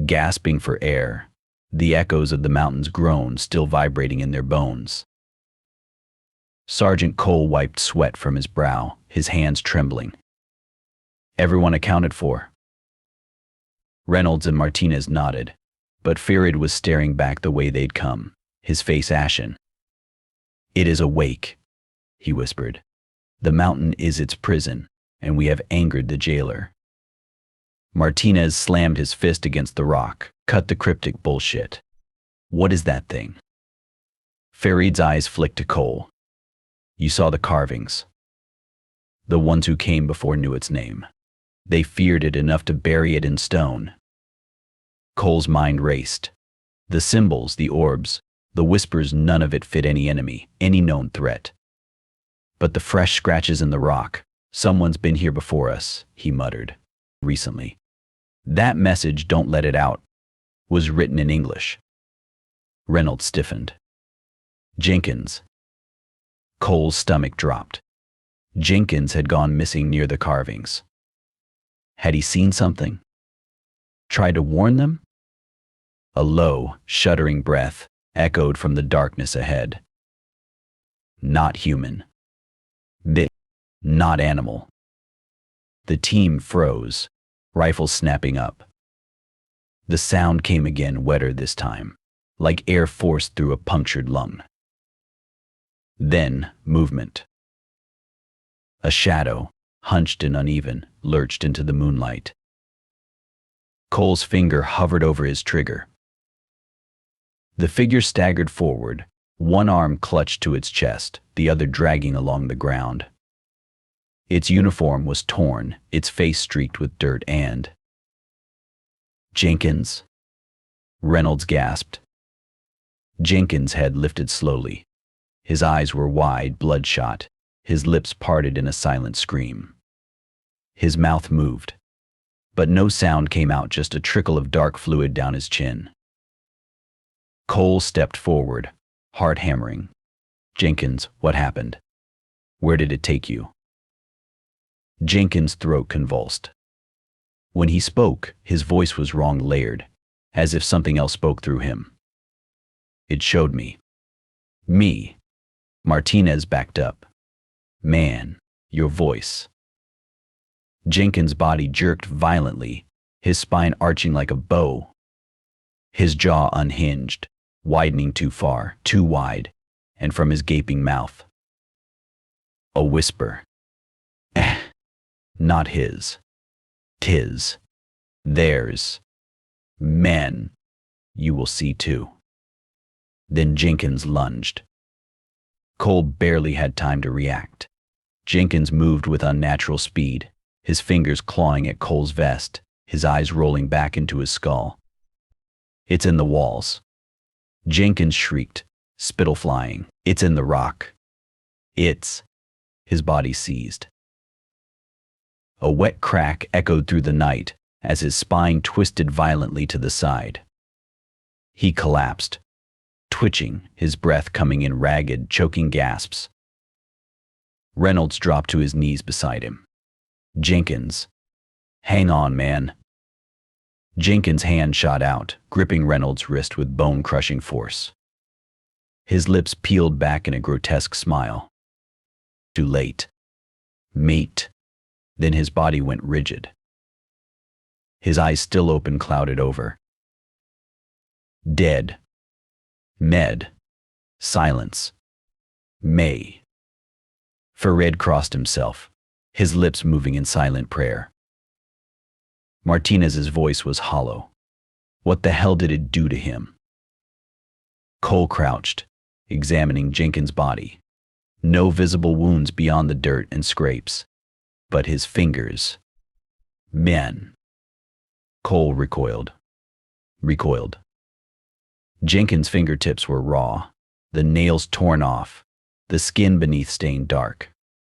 gasping for air, the echoes of the mountain's groan still vibrating in their bones. Sergeant Cole wiped sweat from his brow, his hands trembling. Everyone accounted for. Reynolds and Martinez nodded, but Farid was staring back the way they'd come, his face ashen. It is awake, he whispered. The mountain is its prison, and we have angered the jailer. Martinez slammed his fist against the rock. Cut the cryptic bullshit. What is that thing? Farid's eyes flicked to Cole. You saw the carvings. The ones who came before knew its name. They feared it enough to bury it in stone. Cole's mind raced. The symbols, the orbs, the whispers, none of it fit any enemy, any known threat. But the fresh scratches in the rock. Someone's been here before us, he muttered. Recently. That message, don't let it out, was written in English. Reynolds stiffened. Jenkins. Cole's stomach dropped. Jenkins had gone missing near the carvings. Had he seen something? Tried to warn them? A low, shuddering breath echoed from the darkness ahead. Not human. Not animal. The team froze, rifles snapping up. The sound came again, wetter this time, like air forced through a punctured lung. Then, movement. A shadow, hunched and uneven, lurched into the moonlight. Cole's finger hovered over his trigger. The figure staggered forward, one arm clutched to its chest, the other dragging along the ground. Its uniform was torn, its face streaked with dirt and... Jenkins. Reynolds gasped. Jenkins' head lifted slowly. His eyes were wide, bloodshot, his lips parted in a silent scream. His mouth moved, but no sound came out, just a trickle of dark fluid down his chin. Cole stepped forward, heart hammering. Jenkins, what happened? Where did it take you? Jenkins' throat convulsed. When he spoke, his voice was wrong, layered, as if something else spoke through him. It showed me. Me. Martinez backed up. Man, your voice. Jenkins' body jerked violently, his spine arching like a bow. His jaw unhinged, widening too far, too wide, and from his gaping mouth. A whisper. Eh, not his. 'Tis. Theirs. Men. You will see too. Then Jenkins lunged. Cole barely had time to react. Jenkins moved with unnatural speed, his fingers clawing at Cole's vest, his eyes rolling back into his skull. It's in the walls. Jenkins shrieked, spittle flying. It's in the rock. It's. His body seized. A wet crack echoed through the night as his spine twisted violently to the side. He collapsed, twitching, his breath coming in ragged, choking gasps. Reynolds dropped to his knees beside him. Jenkins. Hang on, man. Jenkins' hand shot out, gripping Reynolds' wrist with bone-crushing force. His lips peeled back in a grotesque smile. Too late. Mate. Then his body went rigid. His eyes still open clouded over. Dead. Med. Silence. May. Farid crossed himself, his lips moving in silent prayer. Martinez's voice was hollow. What the hell did it do to him? Cole crouched, examining Jenkins' body. No visible wounds beyond the dirt and scrapes. But his fingers. Men. Cole recoiled. Jenkins' fingertips were raw, the nails torn off, the skin beneath stained dark,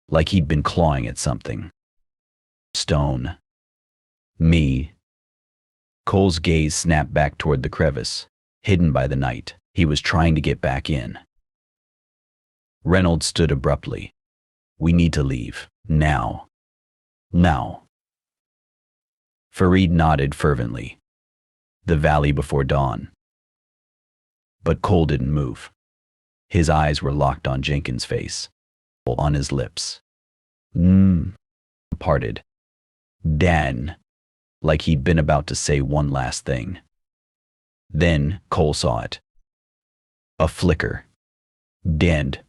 like he'd been clawing at something. Stone. Me. Cole's gaze snapped back toward the crevice, hidden by the night. He was trying to get back in. Reynolds stood abruptly. We need to leave. Now. Now. Farid nodded fervently. The valley before dawn. But Cole didn't move. His eyes were locked on Jenkins' face, on his lips. Parted. Dan. Like he'd been about to say one last thing. Then Cole saw it. A flicker. Denned.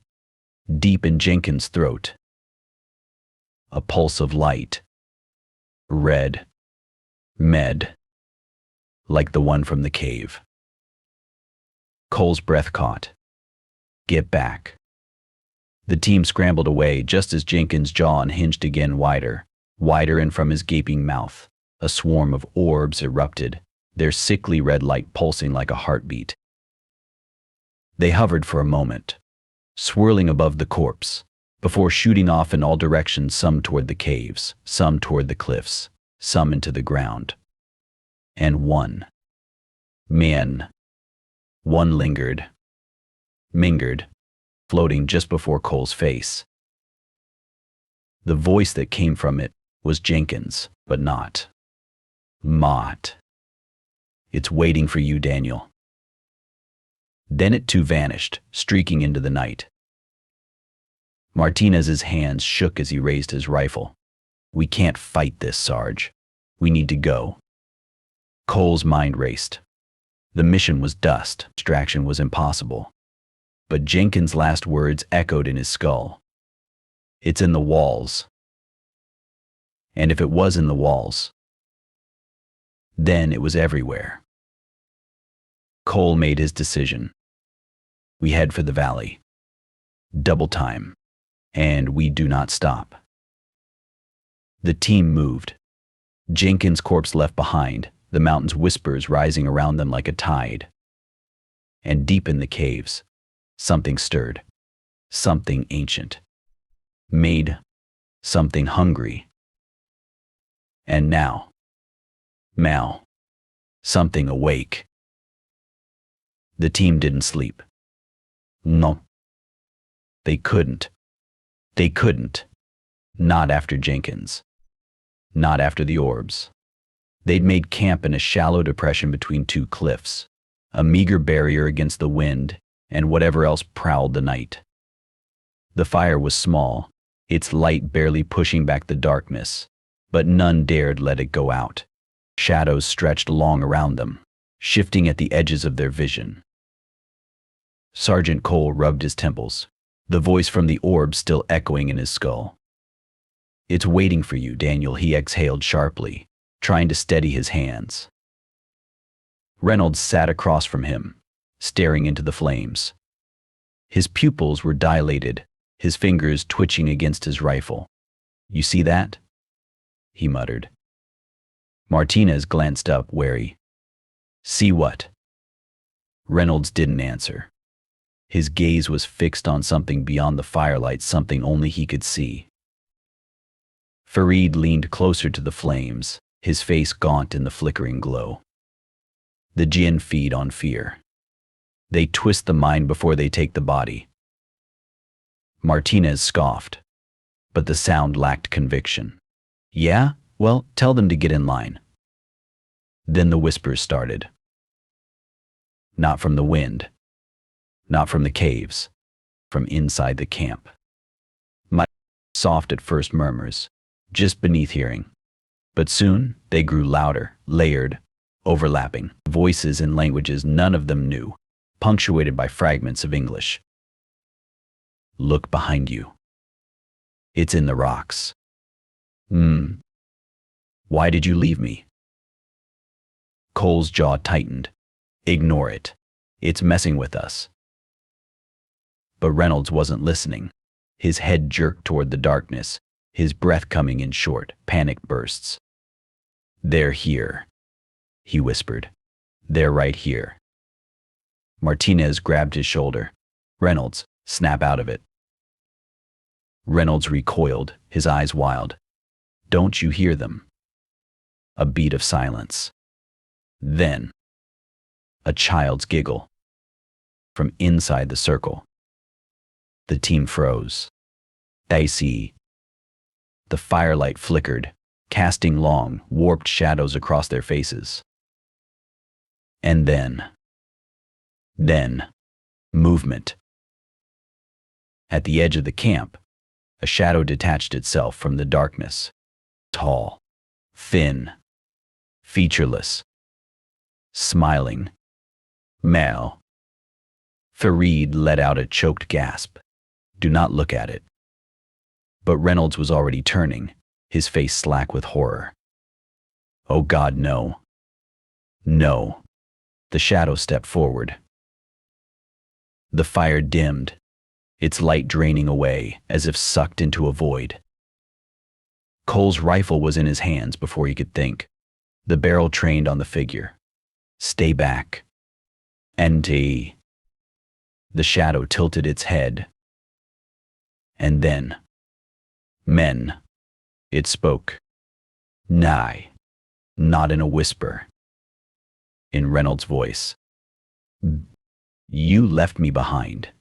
Deep in Jenkins' throat. A pulse of light. Red. Med. Like the one from the cave. Cole's breath caught. Get back. The team scrambled away just as Jenkins' jaw unhinged again wider, and from his gaping mouth, a swarm of orbs erupted, their sickly red light pulsing like a heartbeat. They hovered for a moment, swirling above the corpse, before shooting off in all directions, some toward the caves, some toward the cliffs, some into the ground. And one lingered, floating just before Cole's face. The voice that came from it was Jenkins, but not Mott. It's waiting for you, Daniel. Then it too vanished, streaking into the night. Martinez's hands shook as he raised his rifle. We can't fight this, Sarge. We need to go. Cole's mind raced. The mission was dust. Distraction was impossible. But Jenkins' last words echoed in his skull. It's in the walls. And if it was in the walls, then it was everywhere. Cole made his decision. We head for the valley. Double time. And we do not stop. The team moved. Jenkins' corpse left behind, the mountain's whispers rising around them like a tide. And deep in the caves, something stirred. Something ancient. Made something hungry. And now, something awake. The team didn't sleep. No. They couldn't. Not after Jenkins. Not after the orbs. They'd made camp in a shallow depression between two cliffs, a meager barrier against the wind and whatever else prowled the night. The fire was small, its light barely pushing back the darkness, but none dared let it go out. Shadows stretched long around them, shifting at the edges of their vision. Sergeant Cole rubbed his temples, the voice from the orb still echoing in his skull. "It's waiting for you, Daniel," he exhaled sharply, trying to steady his hands. Reynolds sat across from him, staring into the flames. His pupils were dilated, his fingers twitching against his rifle. "You see that?" he muttered. Martinez glanced up, wary. "See what?" Reynolds didn't answer. His gaze was fixed on something beyond the firelight, something only he could see. Fareed leaned closer to the flames, his face gaunt in the flickering glow. The jinn feed on fear. They twist the mind before they take the body. Martinez scoffed, but the sound lacked conviction. "Yeah? Well, tell them to get in line." Then the whispers started. Not from the wind, not from the caves, from inside the camp. Soft at first murmurs, just beneath hearing. But soon they grew louder, layered, overlapping. Voices in languages none of them knew, punctuated by fragments of English. "Look behind you. It's in the rocks." Why did you leave me?" Cole's jaw tightened. "Ignore it. It's messing with us." But Reynolds wasn't listening. His head jerked toward the darkness, his breath coming in short, panicked bursts. "They're here," he whispered. "They're right here." Martinez grabbed his shoulder. "Reynolds, snap out of it." Reynolds recoiled, his eyes wild. "Don't you hear them?" A beat of silence. Then, a child's giggle. From inside the circle. The team froze. "I see." The firelight flickered, casting long, warped shadows across their faces. And then, movement. At the edge of the camp, a shadow detached itself from the darkness. Tall, thin, featureless, smiling. Male. Fareed let out a choked gasp. "Do not look at it." But Reynolds was already turning, his face slack with horror. "Oh God, no. No." The shadow stepped forward. The fire dimmed, its light draining away as if sucked into a void. Cole's rifle was in his hands before he could think, the barrel trained on the figure. "Stay back." "NT." The shadow tilted its head. And then, "Men," it spoke. Nigh, not in a whisper. In Reynolds' voice. "You left me behind."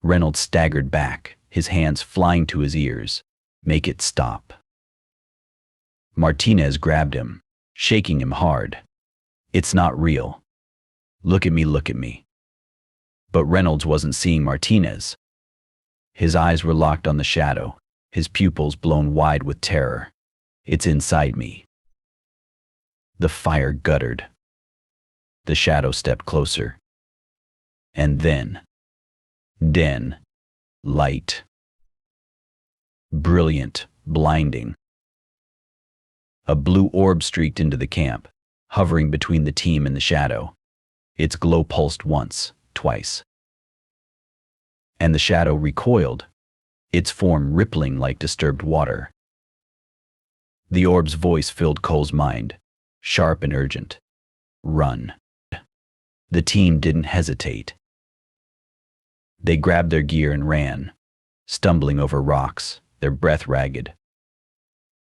Reynolds staggered back, his hands flying to his ears. "Make it stop." Martinez grabbed him, shaking him hard. "It's not real. Look at me, look at me." But Reynolds wasn't seeing Martinez. His eyes were locked on the shadow, his pupils blown wide with terror. "It's inside me." The fire guttered. The shadow stepped closer. And then, light. Brilliant, blinding. A blue orb streaked into the camp, hovering between the team and the shadow. Its glow pulsed once, twice. And the shadow recoiled, its form rippling like disturbed water. The orb's voice filled Cole's mind, sharp and urgent. "Run." The team didn't hesitate. They grabbed their gear and ran, stumbling over rocks, their breath ragged.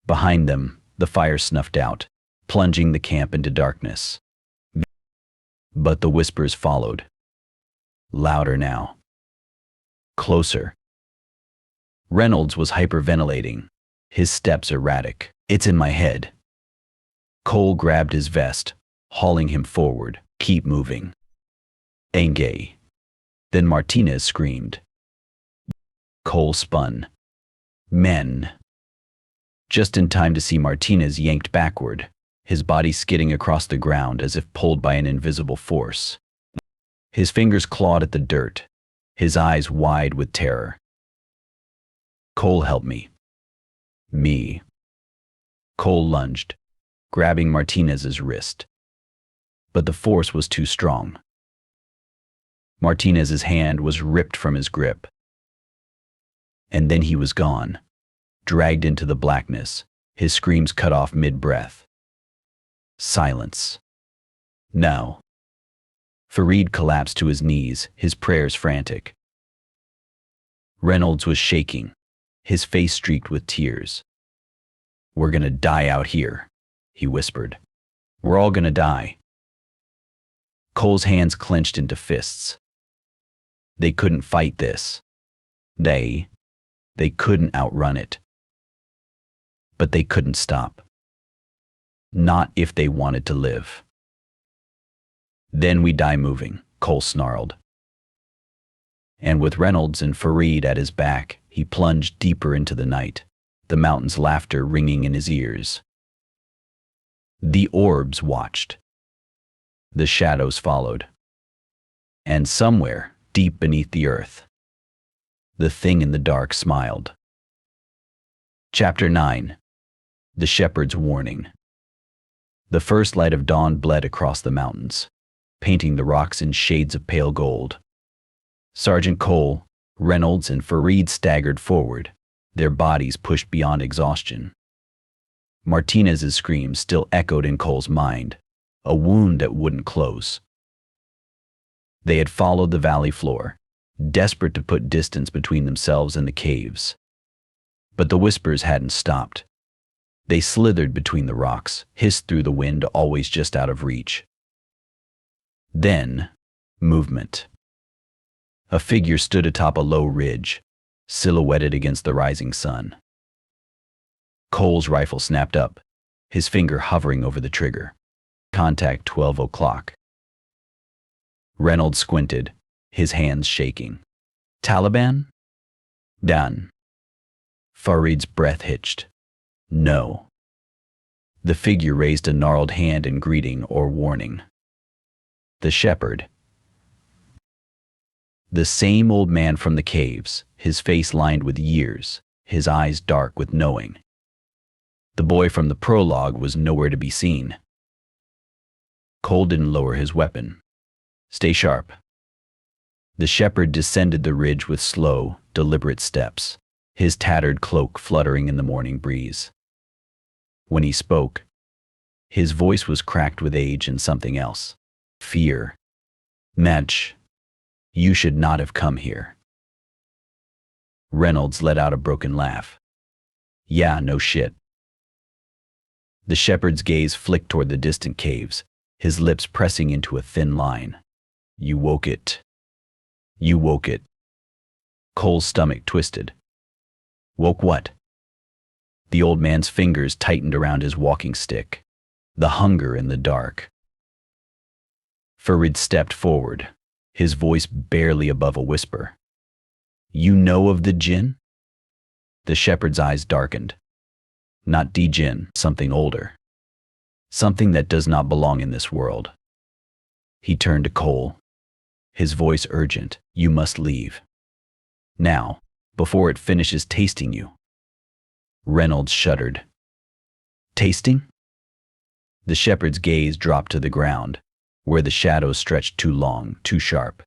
Behind them, the fire snuffed out, plunging the camp into darkness. But the whispers followed. Louder now. Closer. Reynolds was hyperventilating, his steps erratic. "It's in my head." Cole grabbed his vest, hauling him forward. "Keep moving." "Engay." Then Martinez screamed. Cole spun. "Men." Just in time to see Martinez yanked backward, his body skidding across the ground as if pulled by an invisible force. His fingers clawed at the dirt, his eyes wide with terror. "Cole, help me." "Me." Cole lunged, grabbing Martinez's wrist. But the force was too strong. Martinez's hand was ripped from his grip. And then he was gone, dragged into the blackness, his screams cut off mid-breath. Silence. Now. Fareed collapsed to his knees, his prayers frantic. Reynolds was shaking, his face streaked with tears. "We're gonna die out here," he whispered. "We're all gonna die." Cole's hands clenched into fists. They couldn't fight this. They couldn't outrun it. But they couldn't stop. Not if they wanted to live. "Then we die moving," Cole snarled. And with Reynolds and Fareed at his back, he plunged deeper into the night, the mountain's laughter ringing in his ears. The orbs watched. The shadows followed. And somewhere, deep beneath the earth, the thing in the dark smiled. Chapter 9. The Shepherd's Warning. The first light of dawn bled across the mountains, painting the rocks in shades of pale gold. Sergeant Cole, Reynolds, and Fareed staggered forward, their bodies pushed beyond exhaustion. Martinez's screams still echoed in Cole's mind, a wound that wouldn't close. They had followed the valley floor, desperate to put distance between themselves and the caves. But the whispers hadn't stopped. They slithered between the rocks, hissed through the wind, always just out of reach. Then, movement. A figure stood atop a low ridge, silhouetted against the rising sun. Cole's rifle snapped up, his finger hovering over the trigger. Contact 12 o'clock. Reynolds squinted, his hands shaking. "Taliban?" "Done." Fareed's breath hitched. "No." The figure raised a gnarled hand in greeting or warning. The shepherd. The same old man from the caves, his face lined with years, his eyes dark with knowing. The boy from the prologue was nowhere to be seen. Cole didn't lower his weapon. "Stay sharp." The shepherd descended the ridge with slow, deliberate steps, his tattered cloak fluttering in the morning breeze. When he spoke, his voice was cracked with age and something else. Fear. "Madge, you should not have come here." Reynolds let out a broken laugh. "Yeah, no shit." The shepherd's gaze flicked toward the distant caves, his lips pressing into a thin line. "You woke it. You woke it." Cole's stomach twisted. "Woke what?" The old man's fingers tightened around his walking stick. "The hunger in the dark." Fareed stepped forward, his voice barely above a whisper. "You know of the jinn?" The shepherd's eyes darkened. "Not D-jinn, something older. Something that does not belong in this world." He turned to Cole, his voice urgent. "You must leave. Now, before it finishes tasting you." Reynolds shuddered. "Tasting?" The shepherd's gaze dropped to the ground, where the shadows stretched too long, too sharp.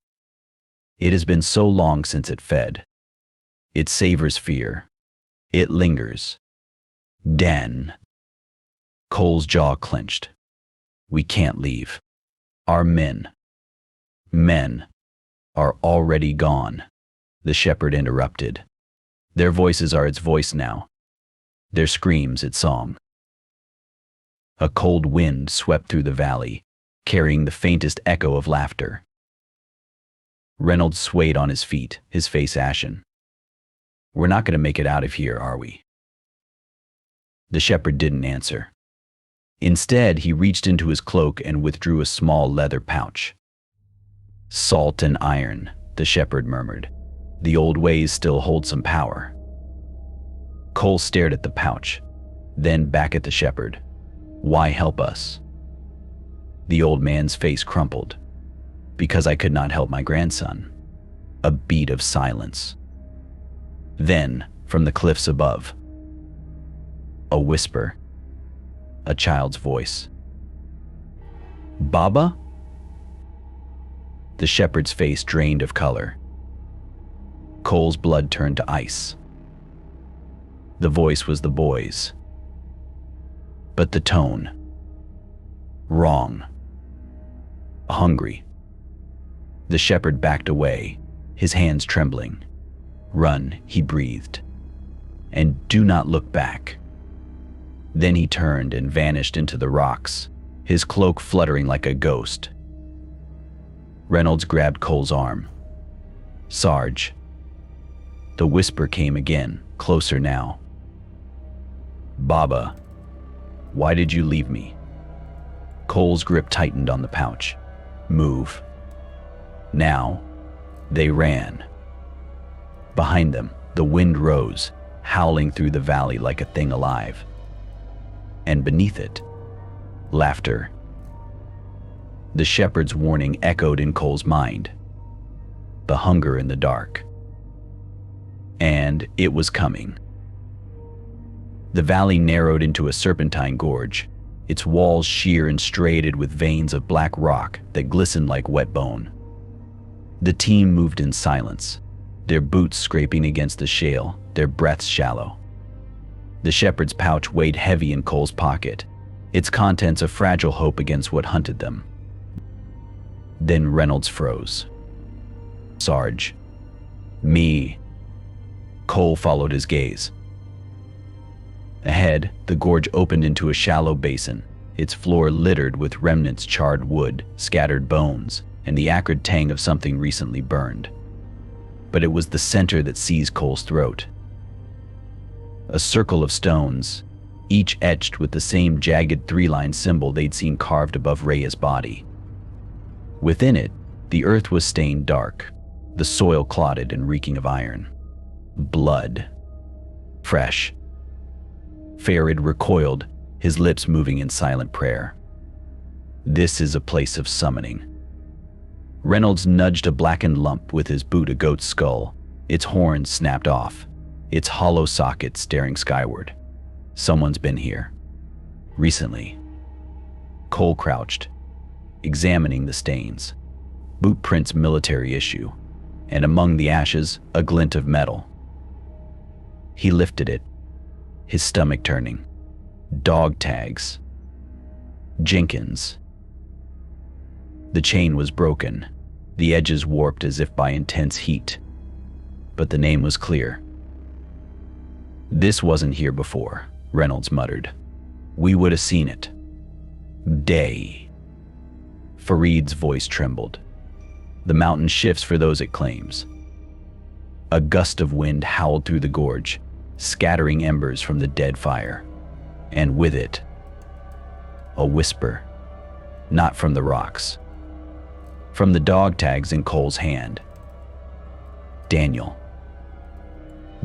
It has been so long since it fed. It savors fear. It lingers. Den. Cole's jaw clenched. "We can't leave. Our men are already gone." The shepherd interrupted. "Their voices are its voice now. Their screams its song." A cold wind swept through the valley, carrying the faintest echo of laughter. Reynolds swayed on his feet, his face ashen. "We're not going to make it out of here, are we?" The shepherd didn't answer. Instead, he reached into his cloak and withdrew a small leather pouch. "Salt and iron," the shepherd murmured. "The old ways still hold some power." Cole stared at the pouch, then back at the shepherd. "Why help us?" The old man's face crumpled. "Because I could not help my grandson." A beat of silence. Then, from the cliffs above, a whisper. A child's voice. "Baba?" The shepherd's face drained of color. Cole's blood turned to ice. The voice was the boy's. But the tone. Wrong. Hungry. The shepherd backed away, his hands trembling. "Run," he breathed. "And do not look back." Then he turned and vanished into the rocks, his cloak fluttering like a ghost. Reynolds grabbed Cole's arm. "Sarge." The whisper came again, closer now. "Baba, why did you leave me?" Cole's grip tightened on the pouch. "Move." Now, they ran. Behind them, the wind rose, howling through the valley like a thing alive. And beneath it, laughter. The shepherd's warning echoed in Cole's mind. The hunger in the dark. And it was coming. The valley narrowed into a serpentine gorge, its walls sheer and striated with veins of black rock that glistened like wet bone. The team moved in silence, their boots scraping against the shale, their breaths shallow. The shepherd's pouch weighed heavy in Cole's pocket, its contents a fragile hope against what hunted them. Then Reynolds froze. "Sarge." "Me." Cole followed his gaze. Ahead, the gorge opened into a shallow basin, its floor littered with remnants, charred wood, scattered bones, and the acrid tang of something recently burned. But it was the center that seized Cole's throat. A circle of stones, each etched with the same jagged three-line symbol they'd seen carved above Reyes' body. Within it, the earth was stained dark, the soil clotted and reeking of iron. Blood. Fresh. Farid recoiled, his lips moving in silent prayer. "This is a place of summoning." Reynolds nudged a blackened lump with his boot, a goat's skull, its horns snapped off, its hollow socket staring skyward. "Someone's been here. Recently." Cole crouched, examining the stains. Boot prints, military issue, and among the ashes, a glint of metal. He lifted it, his stomach turning. Dog tags. Jenkins. The chain was broken, the edges warped as if by intense heat. But the name was clear. "This wasn't here before," Reynolds muttered. "We would have seen it." "Day." Farid's voice trembled. "The mountain shifts for those it claims." A gust of wind howled through the gorge, scattering embers from the dead fire. And with it, a whisper, not from the rocks, from the dog tags in Cole's hand. "Daniel."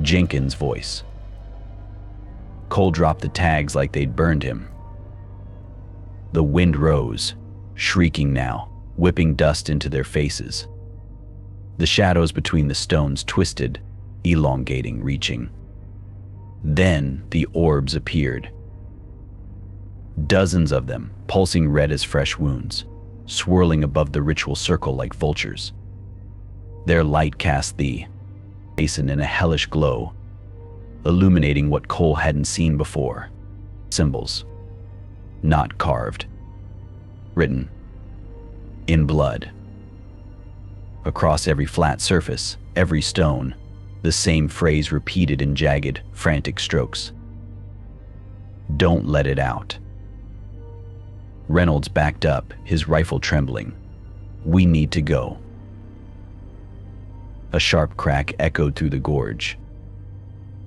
Jenkins' voice. Cole dropped the tags like they'd burned him. The wind rose, shrieking now, whipping dust into their faces. The shadows between the stones twisted, elongating, reaching. Then the orbs appeared. Dozens of them, pulsing red as fresh wounds, swirling above the ritual circle like vultures. Their light cast the basin in a hellish glow, illuminating what Cole hadn't seen before. Symbols. Not carved. Written. In blood. Across every flat surface, every stone, the same phrase repeated in jagged, frantic strokes. "Don't let it out." Reynolds backed up, his rifle trembling. "We need to go." A sharp crack echoed through the gorge.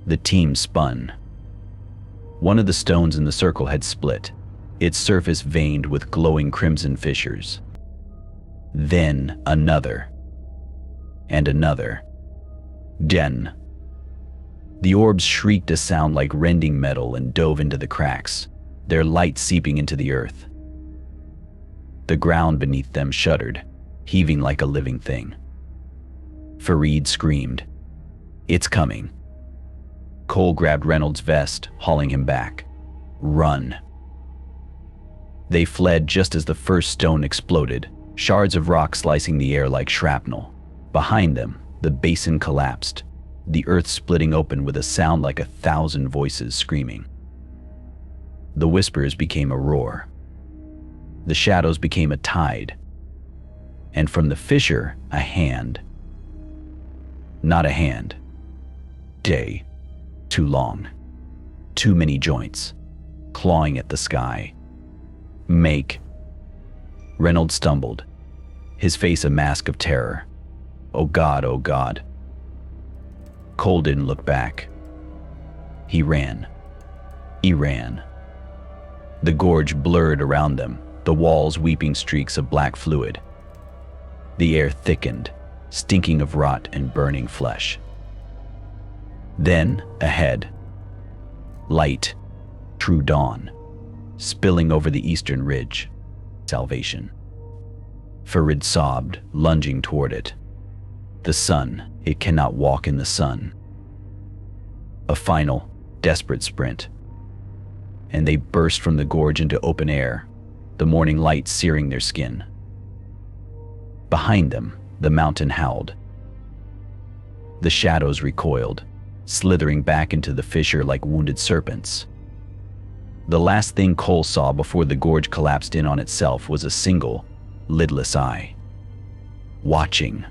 The team spun. One of the stones in the circle had split, its surface veined with glowing crimson fissures. Then another. And another. Den. The orbs shrieked a sound like rending metal and dove into the cracks, their light seeping into the earth. The ground beneath them shuddered, heaving like a living thing. Fareed screamed. "It's coming." Cole grabbed Reynolds' vest, hauling him back. "Run." They fled just as the first stone exploded, shards of rock slicing the air like shrapnel. Behind them, the basin collapsed, the earth splitting open with a sound like 1,000 voices screaming. The whispers became a roar. The shadows became a tide. And from the fissure, a hand. Not a hand. Day. Too long. Too many joints. Clawing at the sky. Make. Reynolds stumbled, his face a mask of terror. Oh God, oh God. Cole didn't look back. He ran. He ran. The gorge blurred around them, the walls weeping streaks of black fluid. The air thickened, stinking of rot and burning flesh. Then, ahead, light, true dawn, spilling over the eastern ridge. Salvation. Farid sobbed, lunging toward it. The sun, it cannot walk in the sun. A final, desperate sprint. And they burst from the gorge into open air, the morning light searing their skin. Behind them, the mountain howled. The shadows recoiled, slithering back into the fissure like wounded serpents. The last thing Cole saw before the gorge collapsed in on itself was a single, lidless eye. Watching.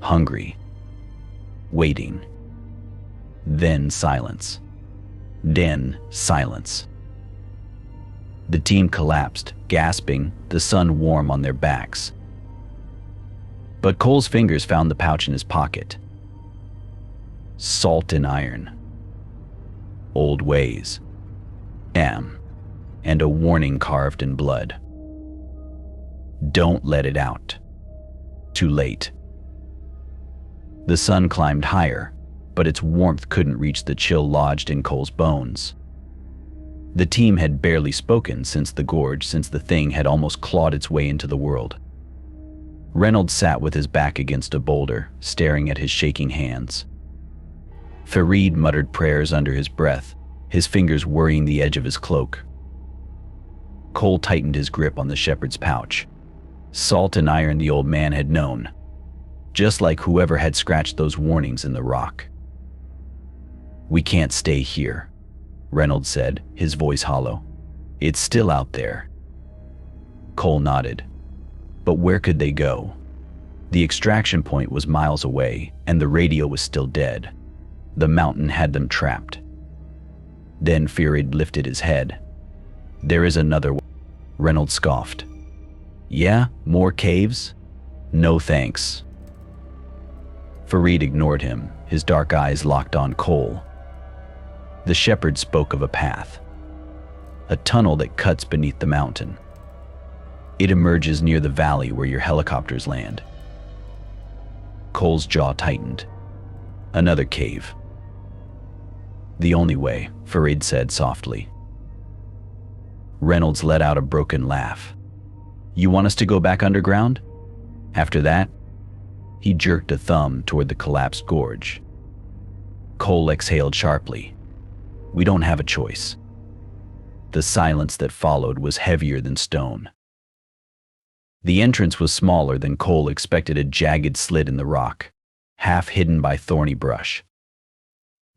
Hungry. Waiting. Then silence. Then silence. The team collapsed, gasping, the sun warm on their backs. But Cole's fingers found the pouch in his pocket. Salt and iron. Old ways. And a warning carved in blood. Don't let it out. Too late. The sun climbed higher, but its warmth couldn't reach the chill lodged in Cole's bones. The team had barely spoken since the thing had almost clawed its way into the world. Reynolds sat with his back against a boulder, staring at his shaking hands. Fareed muttered prayers under his breath, his fingers worrying the edge of his cloak. Cole tightened his grip on the shepherd's pouch. Salt and iron the old man had known, just like whoever had scratched those warnings in the rock. "We can't stay here," Reynolds said, his voice hollow. "It's still out there." Cole nodded. But where could they go? The extraction point was miles away, and the radio was still dead. The mountain had them trapped. Then Fareed lifted his head. "There is another way." Reynolds scoffed. "Yeah, more caves? No thanks." Fareed ignored him, his dark eyes locked on Cole. The shepherd spoke of a path. A tunnel that cuts beneath the mountain. It emerges near the valley where your helicopters land. Cole's jaw tightened. Another cave. "The only way," Fareed said softly. Reynolds let out a broken laugh. "You want us to go back underground? After that?" He jerked a thumb toward the collapsed gorge. Cole exhaled sharply. "We don't have a choice." The silence that followed was heavier than stone. The entrance was smaller than Cole expected, a jagged slit in the rock, half hidden by thorny brush.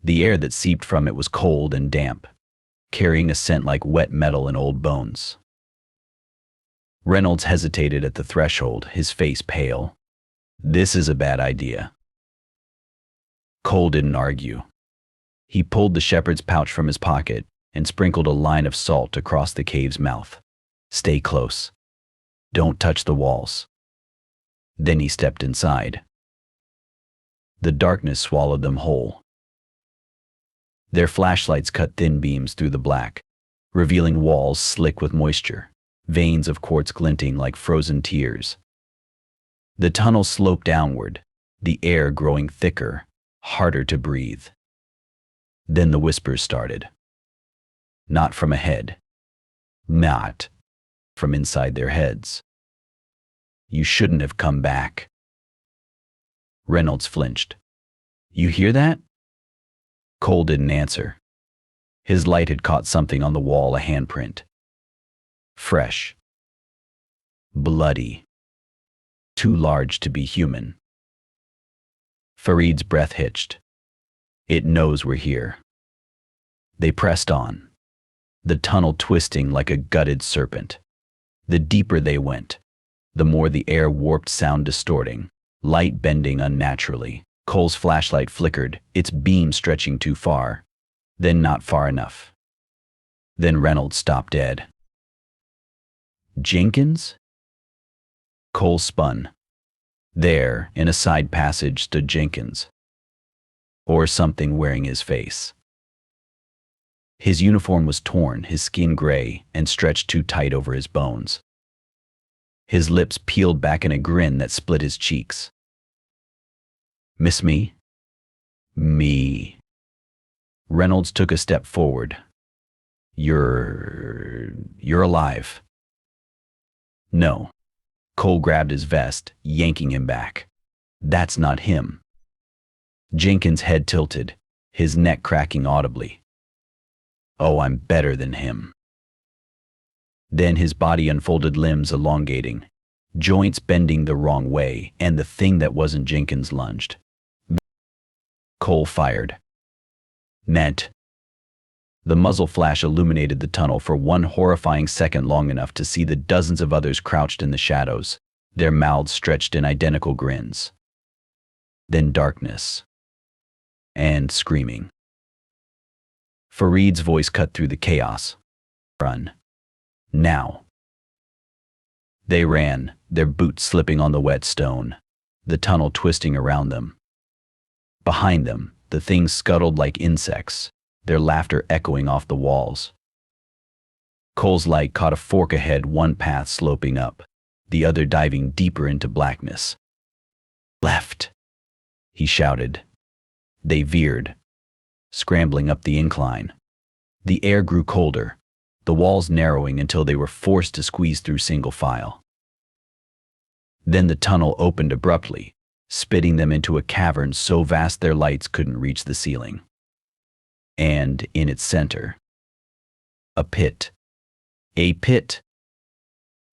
The air that seeped from it was cold and damp, carrying a scent like wet metal and old bones. Reynolds hesitated at the threshold, his face pale. "This is a bad idea." Cole didn't argue. He pulled the shepherd's pouch from his pocket and sprinkled a line of salt across the cave's mouth. "Stay close. Don't touch the walls." Then he stepped inside. The darkness swallowed them whole. Their flashlights cut thin beams through the black, revealing walls slick with moisture, veins of quartz glinting like frozen tears. The tunnel sloped downward, the air growing thicker, harder to breathe. Then the whispers started. Not from ahead. Not from inside their heads. "You shouldn't have come back." Reynolds flinched. You hear that? Cole didn't answer. His light had caught something on the wall, a handprint. Fresh. Bloody. Too large to be human. Fareed's breath hitched. It knows we're here. They pressed on, the tunnel twisting like a gutted serpent. The deeper they went, the more the air warped, sound distorting, light bending unnaturally. Cole's flashlight flickered, its beam stretching too far, then not far enough. Then Reynolds stopped dead. Jenkins? Cole spun. There, in a side passage, stood Jenkins. Or something wearing his face. His uniform was torn, his skin gray, and stretched too tight over his bones. His lips peeled back in a grin that split his cheeks. Miss me? Me. Reynolds took a step forward. You're alive. No. Cole grabbed his vest, yanking him back. That's not him. Jenkins' head tilted, his neck cracking audibly. Oh, I'm better than him. Then his body unfolded, limbs elongating, joints bending the wrong way, and the thing that wasn't Jenkins lunged. Cole fired. Meant. The muzzle flash illuminated the tunnel for one horrifying second, long enough to see the dozens of others crouched in the shadows, their mouths stretched in identical grins. Then darkness. And screaming. Fareed's voice cut through the chaos. Run. Now. They ran, their boots slipping on the wet stone, the tunnel twisting around them. Behind them, the things scuttled like insects, their laughter echoing off the walls. Cole's light caught a fork ahead, one path sloping up, the other diving deeper into blackness. Left, he shouted. They veered, scrambling up the incline. The air grew colder, the walls narrowing until they were forced to squeeze through single file. Then the tunnel opened abruptly, spitting them into a cavern so vast their lights couldn't reach the ceiling. And in its center, a pit. A pit.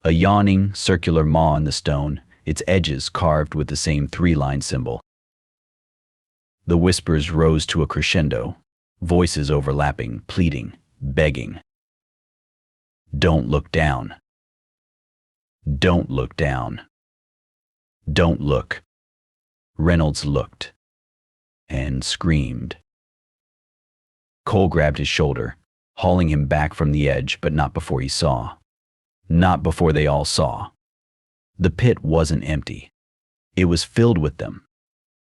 A yawning, circular maw in the stone, its edges carved with the same three-line symbol. The whispers rose to a crescendo, voices overlapping, pleading, begging. Don't look down. Don't look down. Don't look. Reynolds looked and screamed. Cole grabbed his shoulder, hauling him back from the edge, but not before he saw. Not before they all saw. The pit wasn't empty. It was filled with them.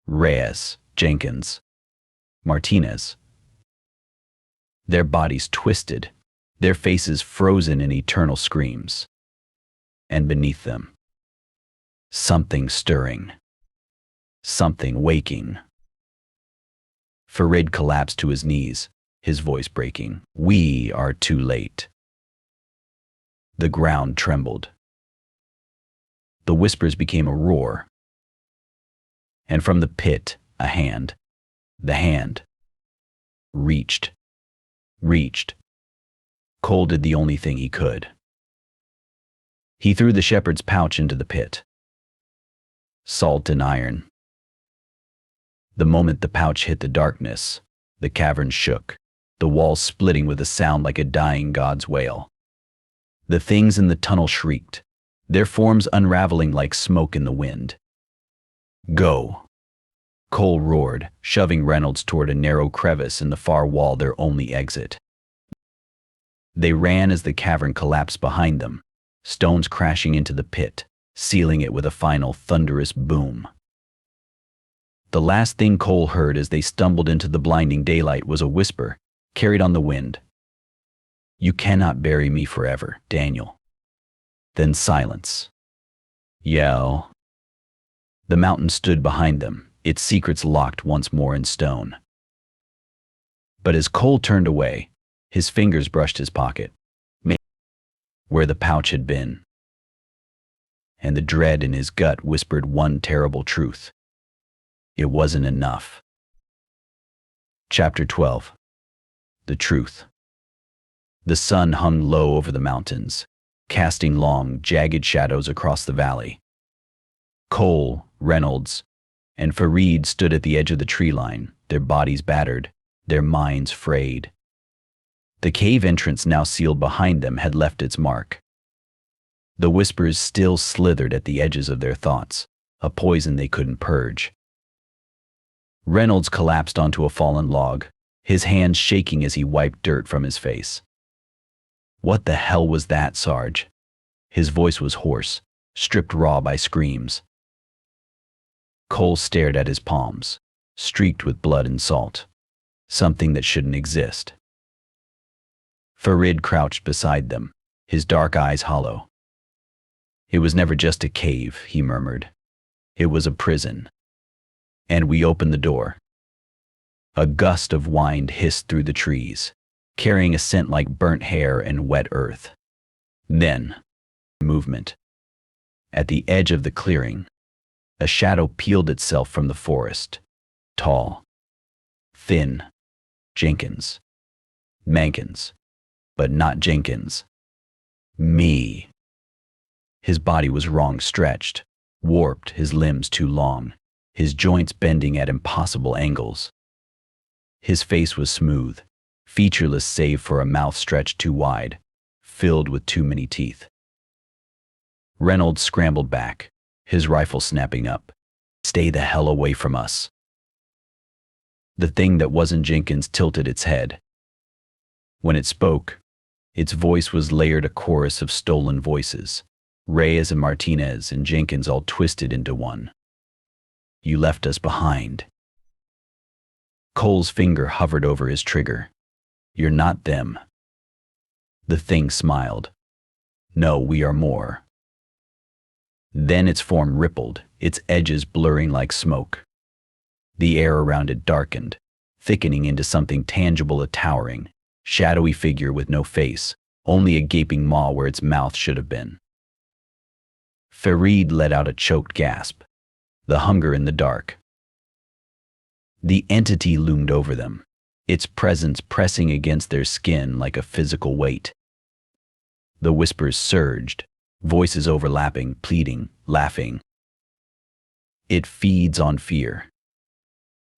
Reyes, Jenkins, Martinez. Their bodies twisted, their faces frozen in eternal screams. And beneath them, something stirring. Something waking. Fareed collapsed to his knees, his voice breaking. We are too late. The ground trembled. The whispers became a roar. And from the pit, a hand. The hand. Reached. Cole did the only thing he could. He threw the shepherd's pouch into the pit. Salt and iron. The moment the pouch hit the darkness, the cavern shook, the walls splitting with a sound like a dying god's wail. The things in the tunnel shrieked, their forms unraveling like smoke in the wind. Go! Cole roared, shoving Reynolds toward a narrow crevice in the far wall, their only exit. They ran as the cavern collapsed behind them, stones crashing into the pit, sealing it with a final thunderous boom. The last thing Cole heard as they stumbled into the blinding daylight was a whisper, carried on the wind. You cannot bury me forever, Daniel. Then silence. Yell. The mountain stood behind them, its secrets locked once more in stone. But as Cole turned away, his fingers brushed his pocket, where the pouch had been. And the dread in his gut whispered one terrible truth. It wasn't enough. Chapter 12. The Truth. The sun hung low over the mountains, casting long, jagged shadows across the valley. Cole, Reynolds, and Fareed stood at the edge of the tree line, their bodies battered, their minds frayed. The cave entrance now sealed behind them had left its mark. The whispers still slithered at the edges of their thoughts, a poison they couldn't purge. Reynolds collapsed onto a fallen log, his hands shaking as he wiped dirt from his face. "What the hell was that, Sarge?" His voice was hoarse, stripped raw by screams. Cole stared at his palms, streaked with blood and salt, something that shouldn't exist. Fareed crouched beside them, his dark eyes hollow. "It was never just a cave," he murmured. "It was a prison." And we opened the door. A gust of wind hissed through the trees, carrying a scent like burnt hair and wet earth. Then, movement. At the edge of the clearing, a shadow peeled itself from the forest. Tall, thin, Jenkins. Mankins, but not Jenkins. Me. His body was wrong stretched, warped, his limbs too long, his joints bending at impossible angles. His face was smooth, featureless save for a mouth stretched too wide, filled with too many teeth. Reynolds scrambled back, his rifle snapping up. "Stay the hell away from us." The thing that wasn't Jenkins tilted its head. When it spoke, its voice was layered a chorus of stolen voices, Reyes and Martinez and Jenkins all twisted into one. "You left us behind." Cole's finger hovered over his trigger. "You're not them." The thing smiled. "No, we are more." Then its form rippled, its edges blurring like smoke. The air around it darkened, thickening into something tangible, a towering, shadowy figure with no face, only a gaping maw where its mouth should have been. Fareed let out a choked gasp, the hunger in the dark. The entity loomed over them, its presence pressing against their skin like a physical weight. The whispers surged, voices overlapping, pleading, laughing. "It feeds on fear.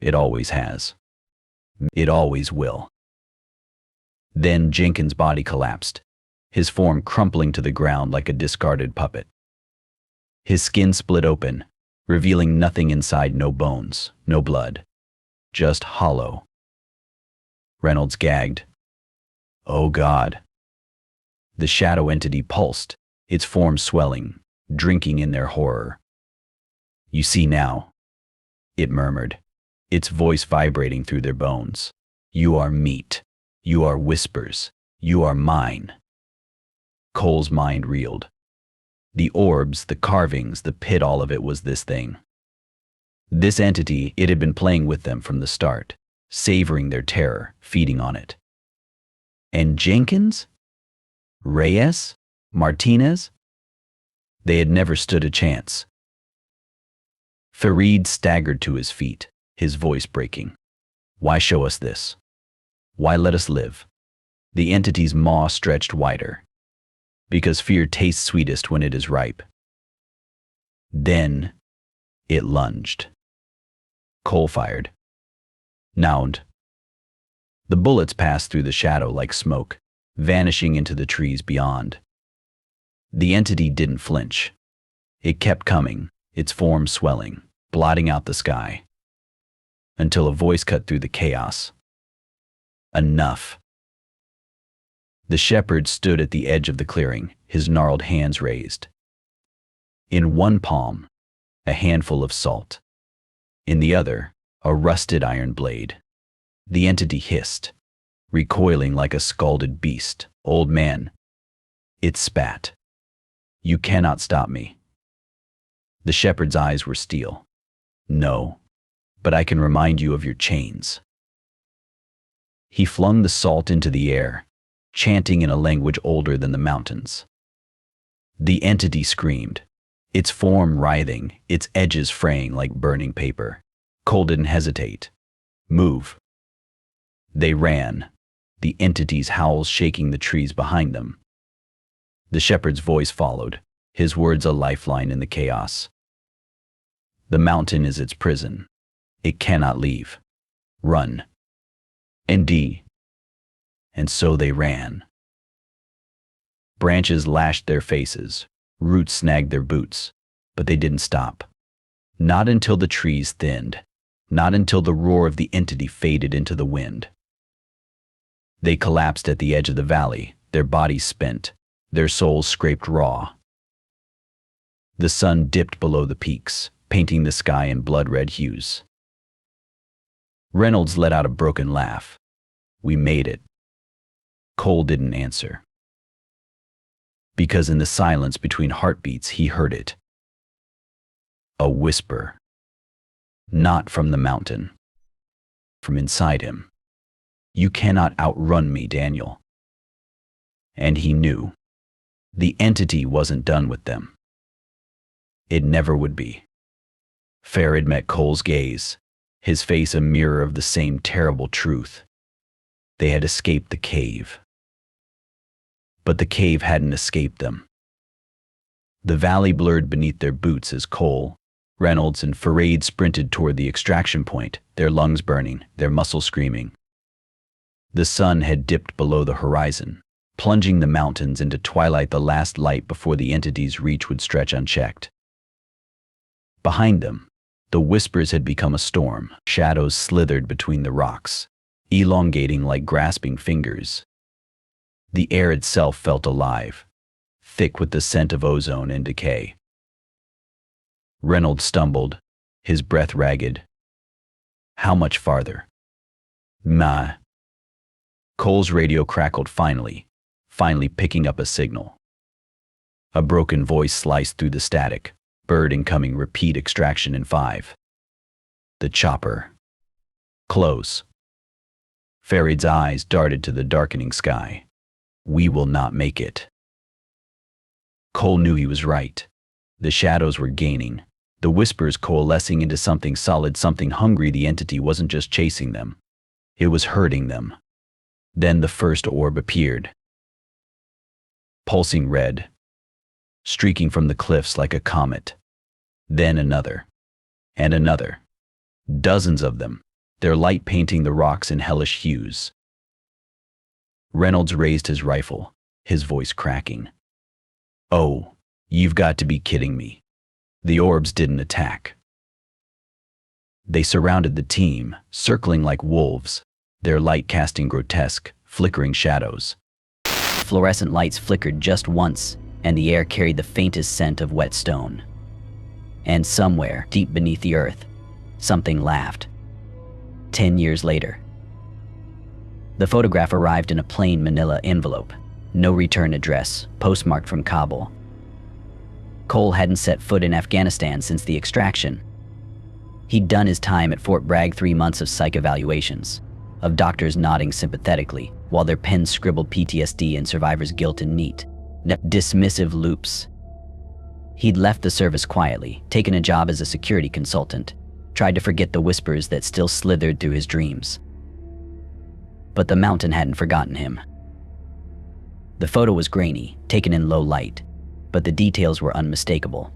It always has. It always will." Then Jenkins' body collapsed, his form crumpling to the ground like a discarded puppet. His skin split open, revealing nothing inside, no bones, no blood, just hollow. Reynolds gagged. "Oh God." The shadow entity pulsed, its form swelling, drinking in their horror. "You see now," it murmured, its voice vibrating through their bones. "You are meat. You are whispers. You are mine." Cole's mind reeled. The orbs, the carvings, the pit, all of it was this thing. This entity, it had been playing with them from the start, savoring their terror, feeding on it. And Jenkins? Reyes? Martinez? They had never stood a chance. Fareed staggered to his feet, his voice breaking. "Why show us this? Why let us live?" The entity's maw stretched wider. "Because fear tastes sweetest when it is ripe." Then it lunged. Cole fired. Nound. The bullets passed through the shadow like smoke, vanishing into the trees beyond. The entity didn't flinch. It kept coming, its form swelling, blotting out the sky. Until a voice cut through the chaos. "Enough." The shepherd stood at the edge of the clearing, his gnarled hands raised. In one palm, a handful of salt. In the other, a rusted iron blade. The entity hissed, recoiling like a scalded beast. "Old man." It spat. "You cannot stop me." The shepherd's eyes were steel. "No, but I can remind you of your chains." He flung the salt into the air, chanting in a language older than the mountains. The entity screamed, its form writhing, its edges fraying like burning paper. Cole didn't hesitate. Move. They ran, the entity's howls shaking the trees behind them. The shepherd's voice followed, his words a lifeline in the chaos. The mountain is its prison. It cannot leave. Run. And so they ran. Branches lashed their faces, roots snagged their boots, but they didn't stop. Not until the trees thinned, not until the roar of the entity faded into the wind. They collapsed at the edge of the valley, their bodies spent, their souls scraped raw. The sun dipped below the peaks, painting the sky in blood-red hues. Reynolds let out a broken laugh. We made it. Cole didn't answer. Because in the silence between heartbeats he heard it. A whisper. Not from the mountain. From inside him. You cannot outrun me, Daniel. And he knew. The entity wasn't done with them. It never would be. Farid met Cole's gaze, his face a mirror of the same terrible truth. They had escaped the cave. But the cave hadn't escaped them. The valley blurred beneath their boots as Cole, Reynolds, and Farid sprinted toward the extraction point, their lungs burning, their muscles screaming. The sun had dipped below the horizon, plunging the mountains into twilight, the last light before the entity's reach would stretch unchecked. Behind them, the whispers had become a storm. Shadows slithered between the rocks, elongating like grasping fingers. The air itself felt alive, thick with the scent of ozone and decay. Reynolds stumbled, his breath ragged. How much farther? Nah. Cole's radio crackled finally picking up a signal. A broken voice sliced through the static. Bird incoming, repeat extraction in 5. The chopper. Close. Farid's eyes darted to the darkening sky. We will not make it. Cole knew he was right. The shadows were gaining, the whispers coalescing into something solid, something hungry. The entity wasn't just chasing them. It was hurting them. Then the first orb appeared. Pulsing red, streaking from the cliffs like a comet. Then another. And another. Dozens of them, their light painting the rocks in hellish hues. Reynolds raised his rifle, his voice cracking. Oh, you've got to be kidding me. The orbs didn't attack. They surrounded the team, circling like wolves, their light casting grotesque, flickering shadows. Fluorescent lights flickered just once, and the air carried the faintest scent of wet stone. And somewhere, deep beneath the earth, something laughed. 10 years later. The photograph arrived in a plain manila envelope. No return address, postmarked from Kabul. Cole hadn't set foot in Afghanistan since the extraction. He'd done his time at Fort Bragg, 3 months of psych evaluations, of doctors nodding sympathetically, while their pens scribbled PTSD and survivor's guilt in neat, dismissive loops. He'd left the service quietly, taken a job as a security consultant, tried to forget the whispers that still slithered through his dreams. But the mountain hadn't forgotten him. The photo was grainy, taken in low light, but the details were unmistakable.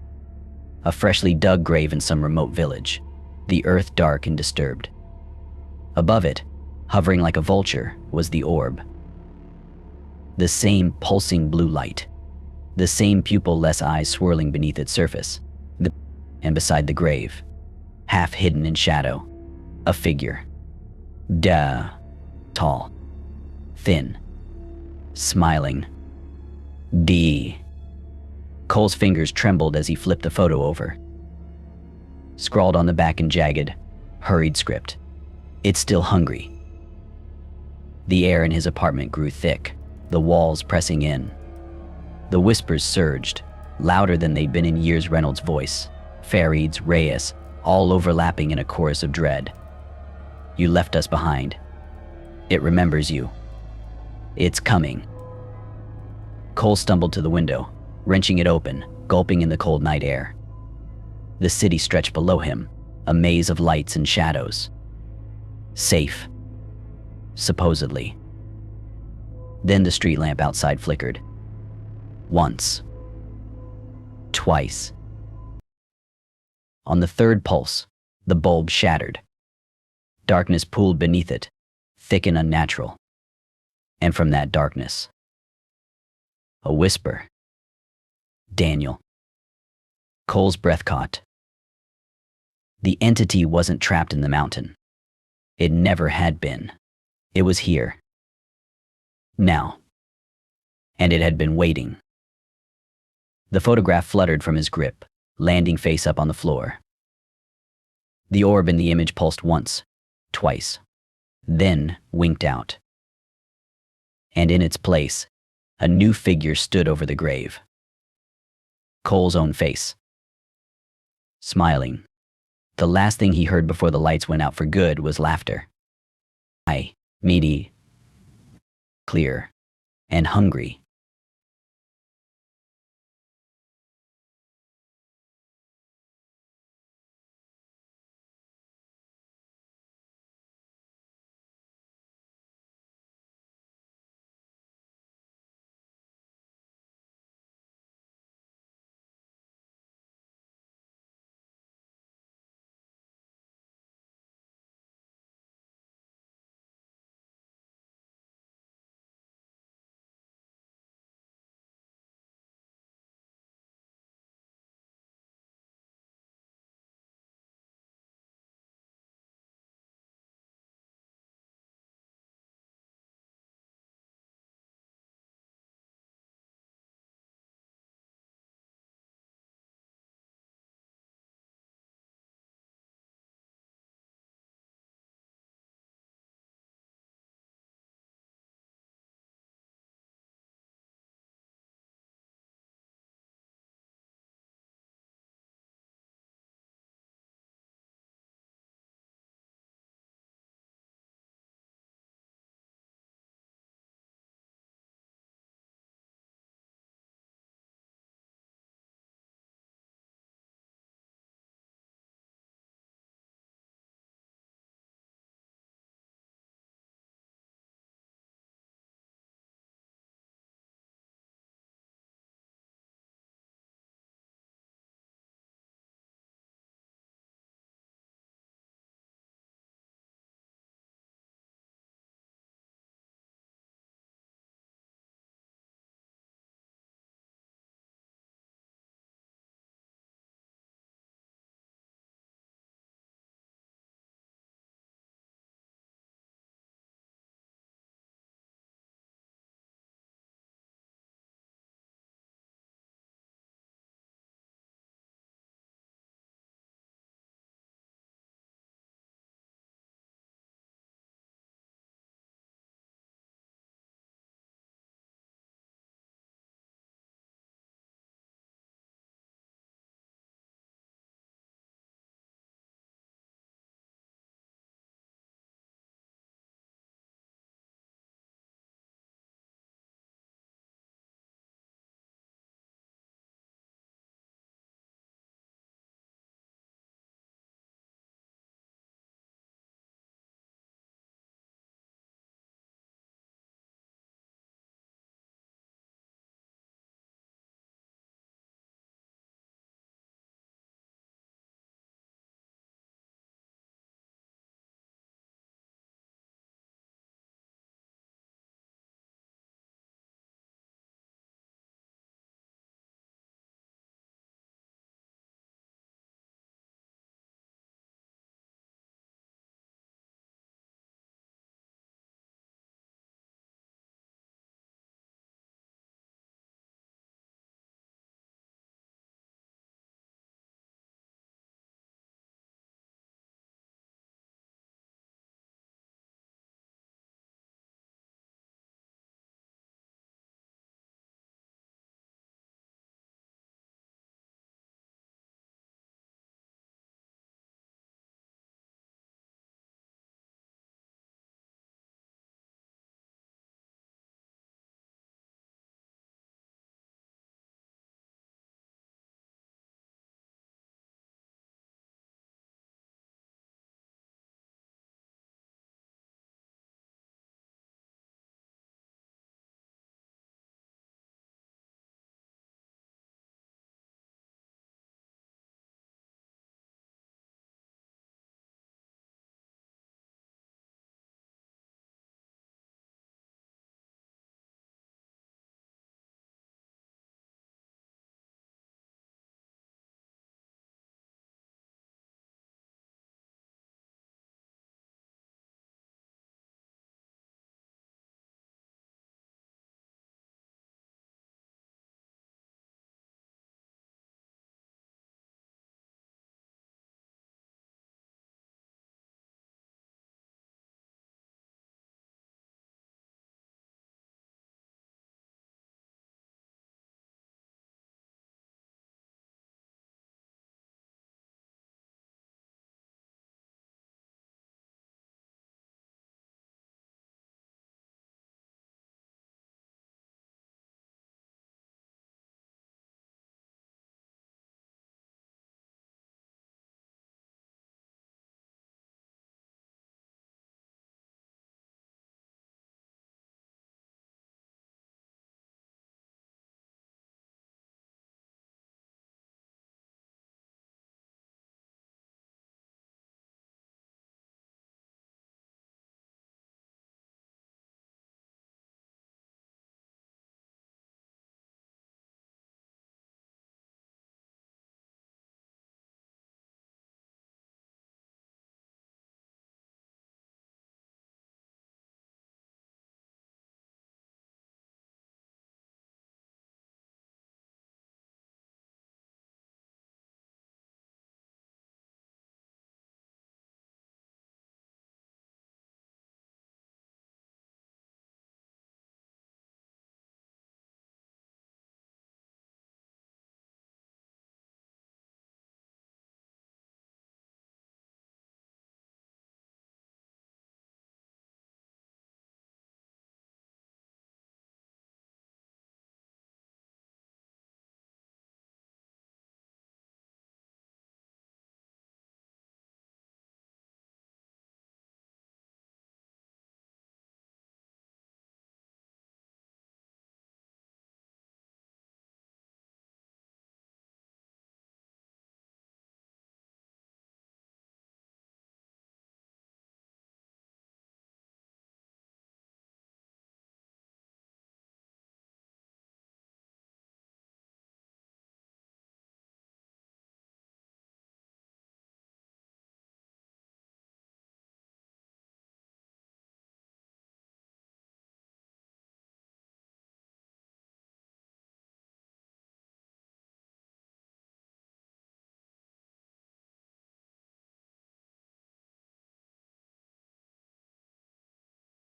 A freshly dug grave in some remote village, the earth dark and disturbed. Above it, hovering like a vulture, was the orb. The same pulsing blue light, the same pupil-less eyes swirling beneath its surface. And beside the grave, half hidden in shadow, a figure. Tall, thin, smiling. Cole's fingers trembled as he flipped the photo over. Scrawled on the back in jagged, hurried script. It's still hungry. The air in his apartment grew thick, the walls pressing in. The whispers surged, louder than they'd been in years. Reynolds' voice, Farid's, Reyes, all overlapping in a chorus of dread. You left us behind. It remembers you. It's coming. Cole stumbled to the window, wrenching it open, gulping in the cold night air. The city stretched below him, a maze of lights and shadows. Safe. Supposedly. Then the street lamp outside flickered. Once. Twice. On the third pulse, the bulb shattered. Darkness pooled beneath it, thick and unnatural. And from that darkness, a whisper. Daniel. Cole's breath caught. The entity wasn't trapped in the mountain. It never had been. It was here. Now. And it had been waiting. The photograph fluttered from his grip, landing face up on the floor. The orb in the image pulsed once, twice, then winked out. And in its place, a new figure stood over the grave. Cole's own face. Smiling. The last thing he heard before the lights went out for good was laughter. High, meaty, clear, and hungry.